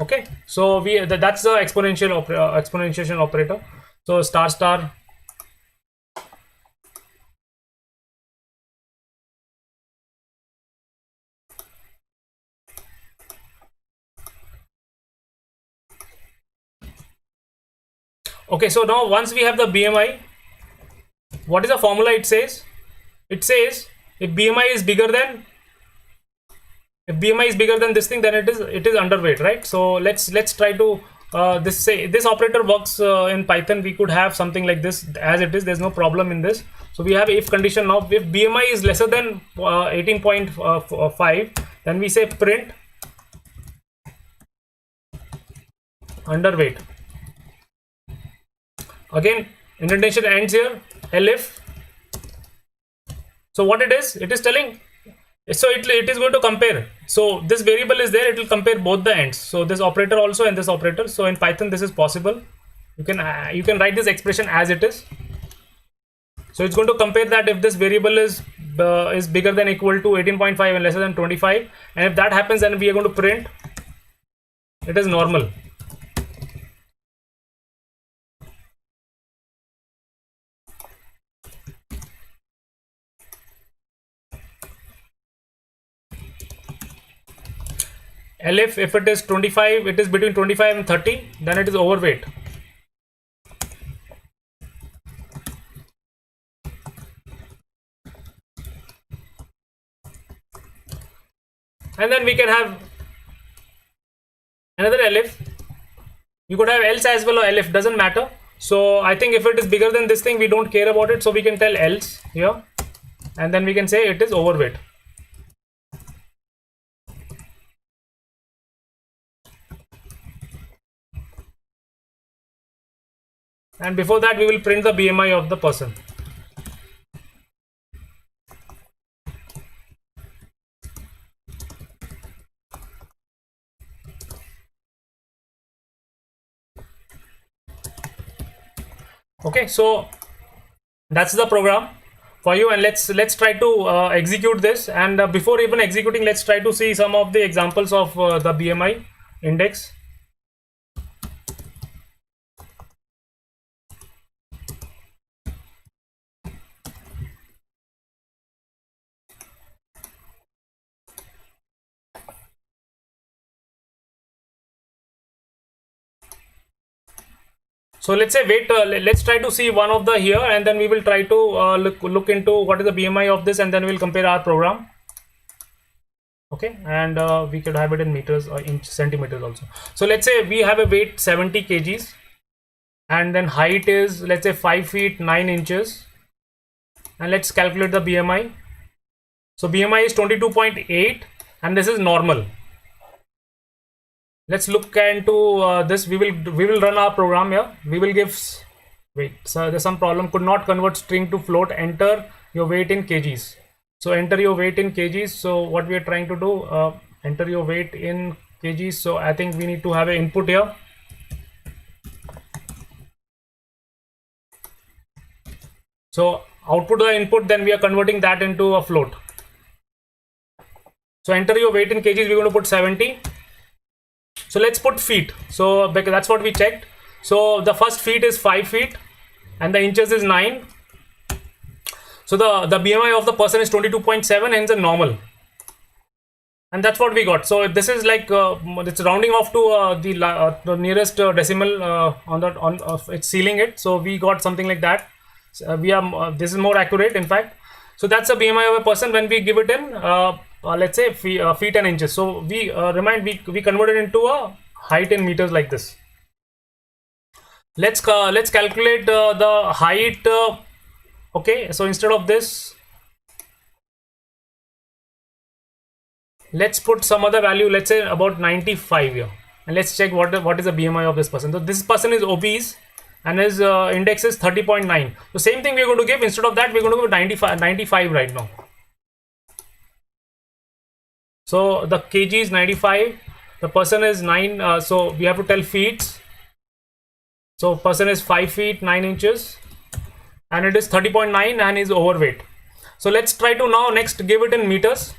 Okay, so that's the exponentiation operator. So star. Okay, so now once we have the BMI, what is the formula? It says if BMI is bigger than, this thing, then it is underweight, right? So let's try to this operator works in Python. We could have something like this as it is. There's no problem in this. So we have if condition. Now if BMI is lesser than 18.5, then we say print underweight. Again indentation ends here, elif. So what it is telling, so it is going to compare. So this variable is there, it will compare both the ends, so this operator also and this operator. So in Python this is possible. You can write this expression as it is. So it's going to compare that if this variable is bigger than equal to 18.5 and lesser than 25, and if that happens, then we are going to print it is normal. elif, if it is 25, it is between 25 and 30, then it is overweight. And then we can have another elif. You could have else as well, or elif, doesn't matter. So I think if it is bigger than this thing, we don't care about it, so we can tell else here, and then we can say it is overweight. And before that we will print the BMI of the person. Okay, so that's the program for you, and let's try to execute this. And before even executing, let's try to see some of the examples of the BMI index. So let's say let's try to see one of the here, and then we will try to look into what is the BMI of this, and then we'll compare our program. Okay, and we could have it in meters or in centimeters also. So let's say we have a weight 70 kgs, and then height is, let's say, 5 feet 9 inches, and let's calculate the BMI. So BMI is 22.8, and this is normal. Let's look into this. We will run our program here. We will give, wait, so there's some problem. Could not convert string to float. Enter your weight in kgs. So enter your weight in kgs. So what we are trying to do, enter your weight in kgs. So I think we need to have an input here. So output the input, then we are converting that into a float. So enter your weight in kgs. We're going to put 70. So let's put feet. So because that's what we checked. So the first feet is 5 feet, and the inches is 9. So the BMI of the person is 22.7, hence a normal, and that's what we got. So this is like it's rounding off to the nearest decimal it's sealing it. So we got something like that. This is more accurate, in fact. So that's the BMI of a person when we give it in let's say feet and inches. So we we converted into a height in meters like this. Let's calculate the height. Okay, so instead of this, let's put some other value, let's say about 95 here, and let's check what is the BMI of this person. So this person is obese, and his index is 30.9. So same thing we're going to give. Instead of that, we're going to give 95 right now. So the kg is 95, the person is 9, so we have to tell feet. So person is 5 feet 9 inches, and it is 30.9, and is overweight. So let's try to now next give it in meters.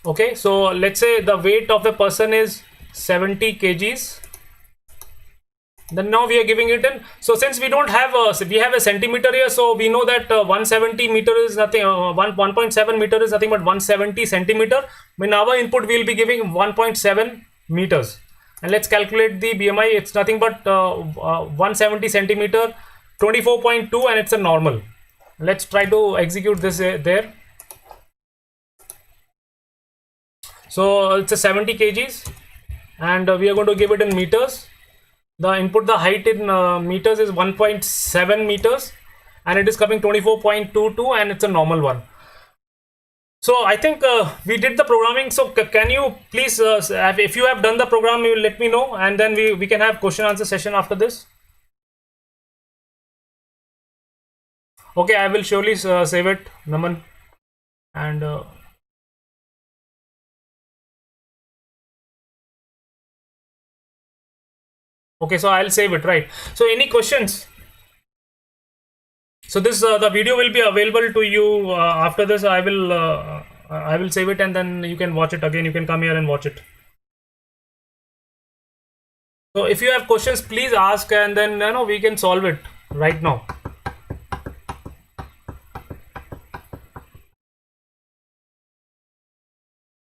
Okay, so let's say the weight of a person is 70 kgs. Then now we are giving it in. So since we don't have we have a centimeter here, so we know that 170 meter is nothing, 1.7 meter is nothing but 170 centimeter. In our input we will be giving 1.7 meters, and let's calculate the BMI. It's nothing but 170 centimeter, 24.2, and it's a normal. Let's try to execute this there. So it's a 70 kgs, and we are going to give it in meters. The input, the height in meters is 1.7 meters, and it is coming 24.22, and it's a normal one. So I think we did the programming. So can you please, if you have done the program, you let me know, and then we can have question answer session after this. Okay, I will surely save it, Naman, and okay, so I'll save it, right? So any questions? So this the video will be available to you after this. I will save it, and then you can watch it again. You can come here and watch it. So if you have questions, please ask, and then we can solve it right now.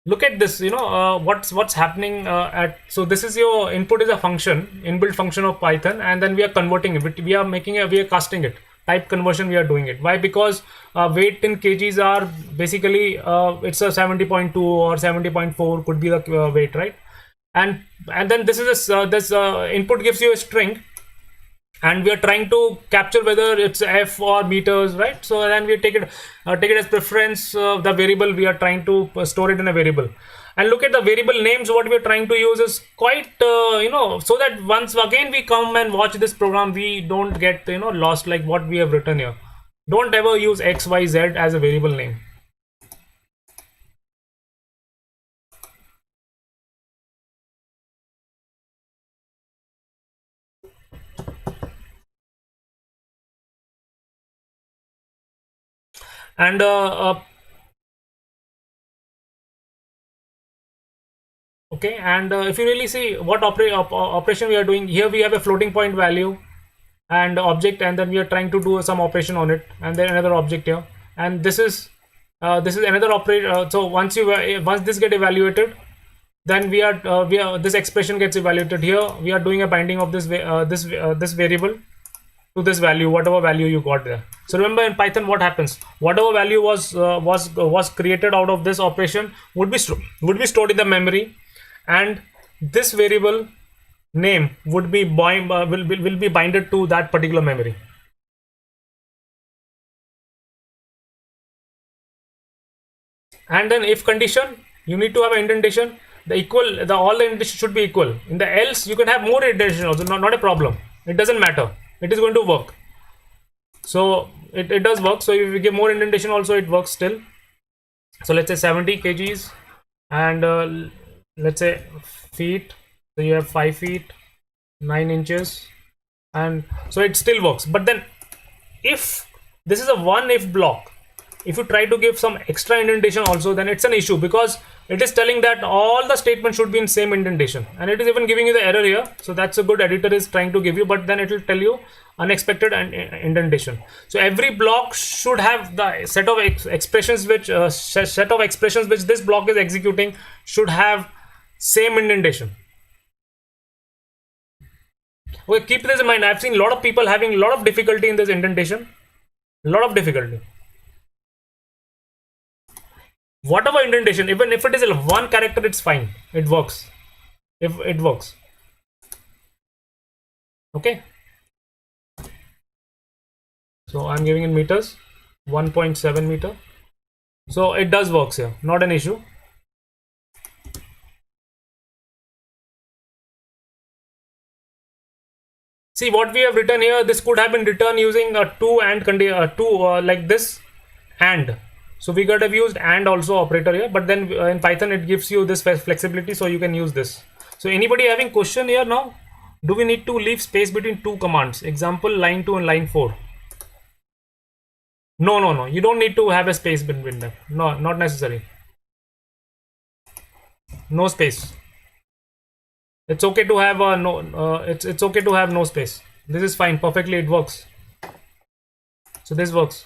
Look at this, what's happening so this is your input, is a function, inbuilt function of Python, and then we are converting it. We are casting it. Type conversion we are doing it. Why? Because weight in kgs are basically it's a 70.2 or 70.4 could be the weight, right? And then this is this input gives you a string, and we are trying to capture whether it's F or meters, right? So then we take it as preference, the variable we are trying to store it in a variable. And look at the variable names. What we are trying to use is quite so that once again we come and watch this program, we don't get lost like what we have written here. Don't ever use X, Y, Z as a variable name. And okay, and if you really see what operation we are doing here, we have a floating point value and object, and then we are trying to do some operation on it, and then another object here, and this is another operator. So once this get evaluated, then we are this expression gets evaluated. Here we are doing a binding of this this variable to this value, whatever value you got there. So remember, in Python, what happens? Whatever value was created out of this operation would be stored in the memory, and this variable name would be will be binded to that particular memory. And then if condition, you need to have an indentation. All the indentation should be equal. In the else, you can have more indentation also, not a problem. It doesn't matter. It is going to work. So it does work. So if we give more indentation also, it works still. So let's say 70 kgs, and let's say feet. So you have 5 feet, 9 inches, and so it still works. But then if this is a one if block, if you try to give some extra indentation also, then it's an issue, because it is telling that all the statements should be in same indentation, and it is even giving you the error here. So that's a good editor is trying to give you, but then it will tell you unexpected and indentation. So every block should have the set of expressions which this block is executing should have same indentation. Okay, keep this in mind. I've seen a lot of people having a lot of difficulty in this indentation, a lot of difficulty. Whatever indentation, even if it is a one character, it's fine. It works. If it works. Okay. So I'm giving in meters, 1.7 meter. So it does works here, not an issue. See what we have written here. This could have been written using a two and like this, and. So we could have used and also operator here, but then in Python it gives you this flexibility, so you can use this. So anybody having question here now? Do we need to leave space between two commands? Example, line 2 and line 4. No. You don't need to have a space between them. No, not necessary. No space. It's okay to have it's okay to have no space. This is fine. Perfectly, it works. So this works.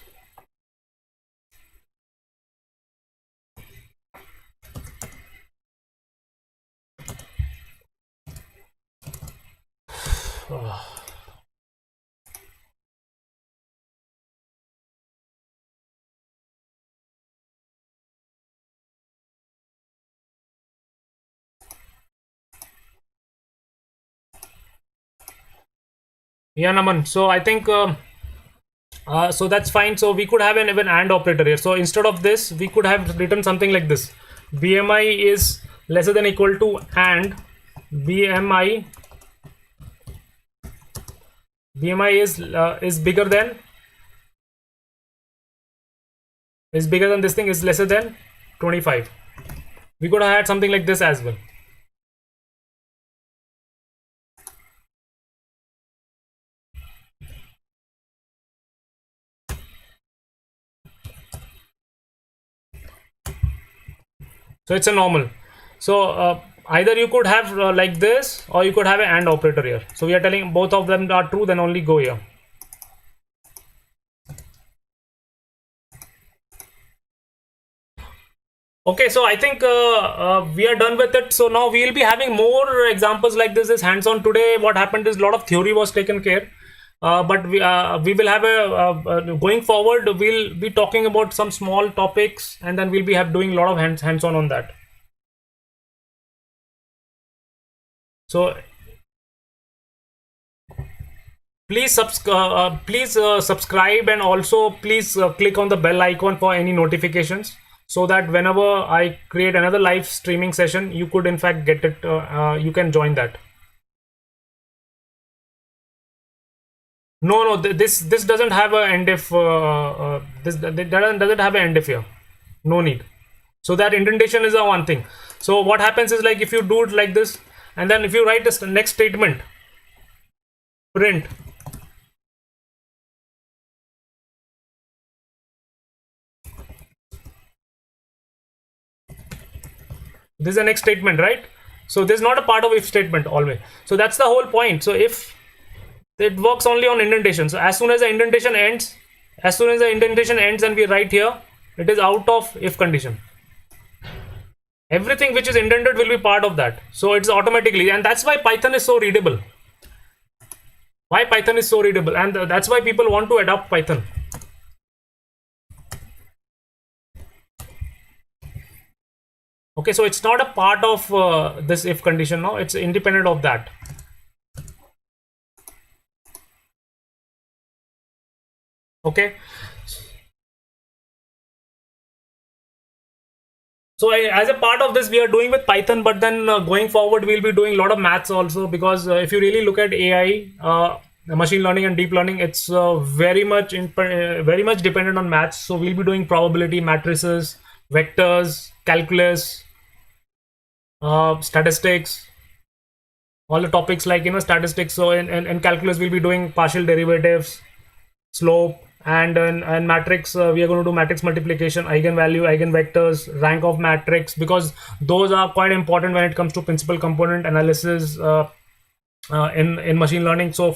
Yeah, Naman. So I think so that's fine. So we could have an even and operator here. So instead of this, we could have written something like this: BMI is lesser than equal to and BMI is bigger than this thing, is lesser than 25. We could have had something like this as well. So it's a normal. So either you could have like this, or you could have an and operator here. So we are telling both of them are true, then only go here. Okay, so I think we are done with it. So now we will be having more examples like this hands-on. Today what happened is a lot of theory was taken care, but we will have going forward, we'll be talking about some small topics, and then we'll be doing a lot of hands-on on that. So please subscribe, and also please click on the bell icon for any notifications, so that whenever I create another live streaming session, you could in fact get it, you can join that. No, this doesn't have a end if this doesn't have an end if here. No need. So that indentation is a one thing. So what happens is, like, if you do it like this, and then if you write this next statement, print, this is the next statement, right? So this is not a part of if statement always. So that's the whole point. So if it works only on indentation, so as soon as the indentation ends, and we write here, it is out of if condition. Everything which is indented will be part of that. So it's automatically, and that's why Python is so readable. And that's why people want to adopt Python. Okay, so it's not a part of this if condition. No, it's independent of that. Okay, so as a part of this we are doing with Python, but then going forward we'll be doing a lot of maths also, because if you really look at AI, machine learning and deep learning, it's very much dependent on maths. So we'll be doing probability, matrices, vectors, calculus, statistics, all the topics like statistics. So in calculus we'll be doing partial derivatives, slope, and matrix. We are going to do matrix multiplication, eigenvalue, eigenvectors, rank of matrix, because those are quite important when it comes to principal component analysis in machine learning. So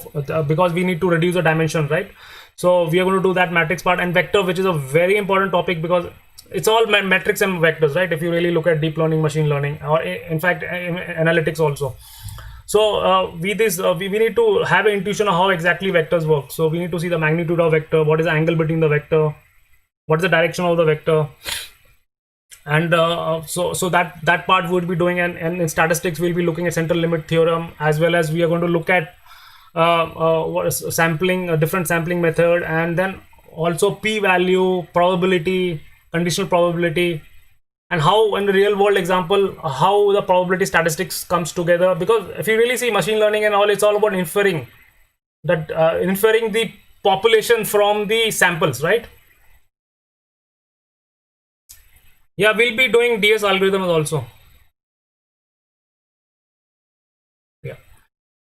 because we need to reduce the dimension, right? So we are going to do that matrix part, and vector, which is a very important topic, because it's all metrics and vectors, right? If you really look at deep learning, machine learning, or in fact analytics also. So we need to have an intuition of how exactly vectors work. So we need to see the magnitude of vector, what is the angle between the vector, what is the direction of the vector, and so that part we would be doing. And in statistics we'll be looking at central limit theorem, as well as we are going to look at what is sampling, a different sampling method, and then also p-value, probability, conditional probability, and how in the real world example how the probability statistics comes together. Because if you really see machine learning and all, it's all about inferring the population from the samples, right? Yeah, we'll be doing DS algorithms also. Yeah,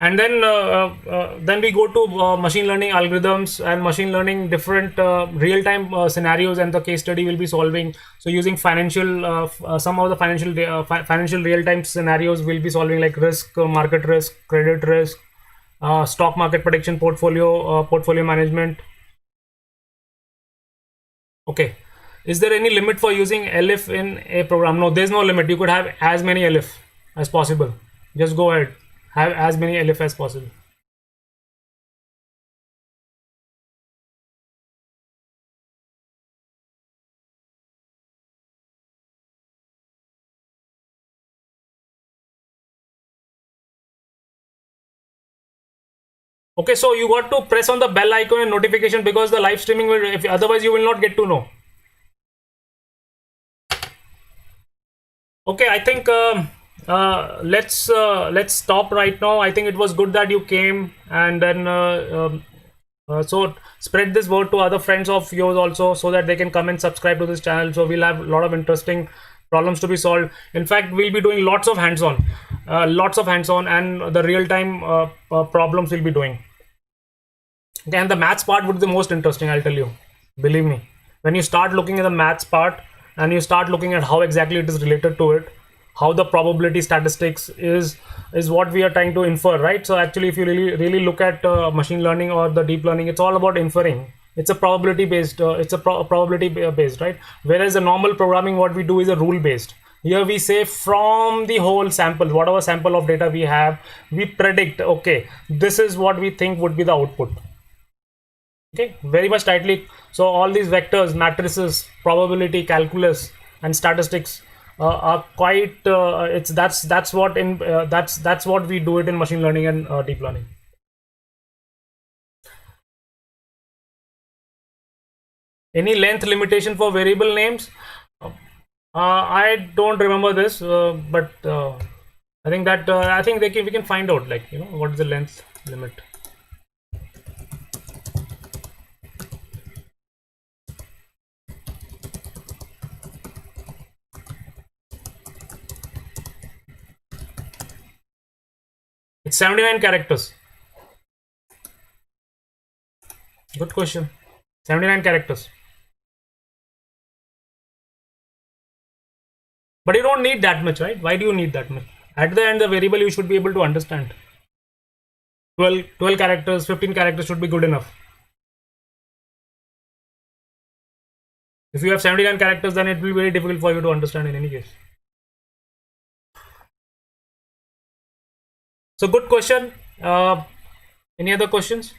and then we go to machine learning algorithms and machine learning different real-time scenarios, and the case study will be solving. So using financial some of the financial real-time scenarios will be solving, like risk, market risk, credit risk, stock market prediction, portfolio management. Okay, is there any limit for using ELIF in a program? No, there's no limit. You could have as many ELIF as possible. Just go ahead, have as many ELIF as possible. Okay, so you got to press on the bell icon and notification, because the live streaming will, if otherwise you will not get to know. Okay, I think let's stop right now. I think it was good that you came, and then so spread this word to other friends of yours also, so that they can come and subscribe to this channel. So we'll have a lot of interesting problems to be solved. In fact, we'll be doing lots of hands-on, and the real-time problems we'll be doing. Okay, and the maths part would be the most interesting, I'll tell you. Believe me, when you start looking at the maths part and you start looking at how exactly it is related to it, how the probability statistics is what we are trying to infer, right? So actually, if you really look at machine learning or the deep learning, it's all about inferring. It's a probability based. Probability based, right? Whereas the normal programming, what we do is a rule based. Here we say from the whole sample, whatever sample of data we have, we predict, okay, this is what we think would be the output. Okay, very much tightly. So all these vectors, matrices, probability, calculus, and statistics are quite. That's what we do it in machine learning and deep learning. Any length limitation for variable names? I don't remember this, but I think that we can find out, like, what is the length limit. It's 79 characters. Good question. 79 characters. But you don't need that much, right? Why do you need that much? At the end, the variable you should be able to understand. 12 characters, 15 characters should be good enough. If you have 79 characters, then it will be very difficult for you to understand in any case. So good question. Any other questions?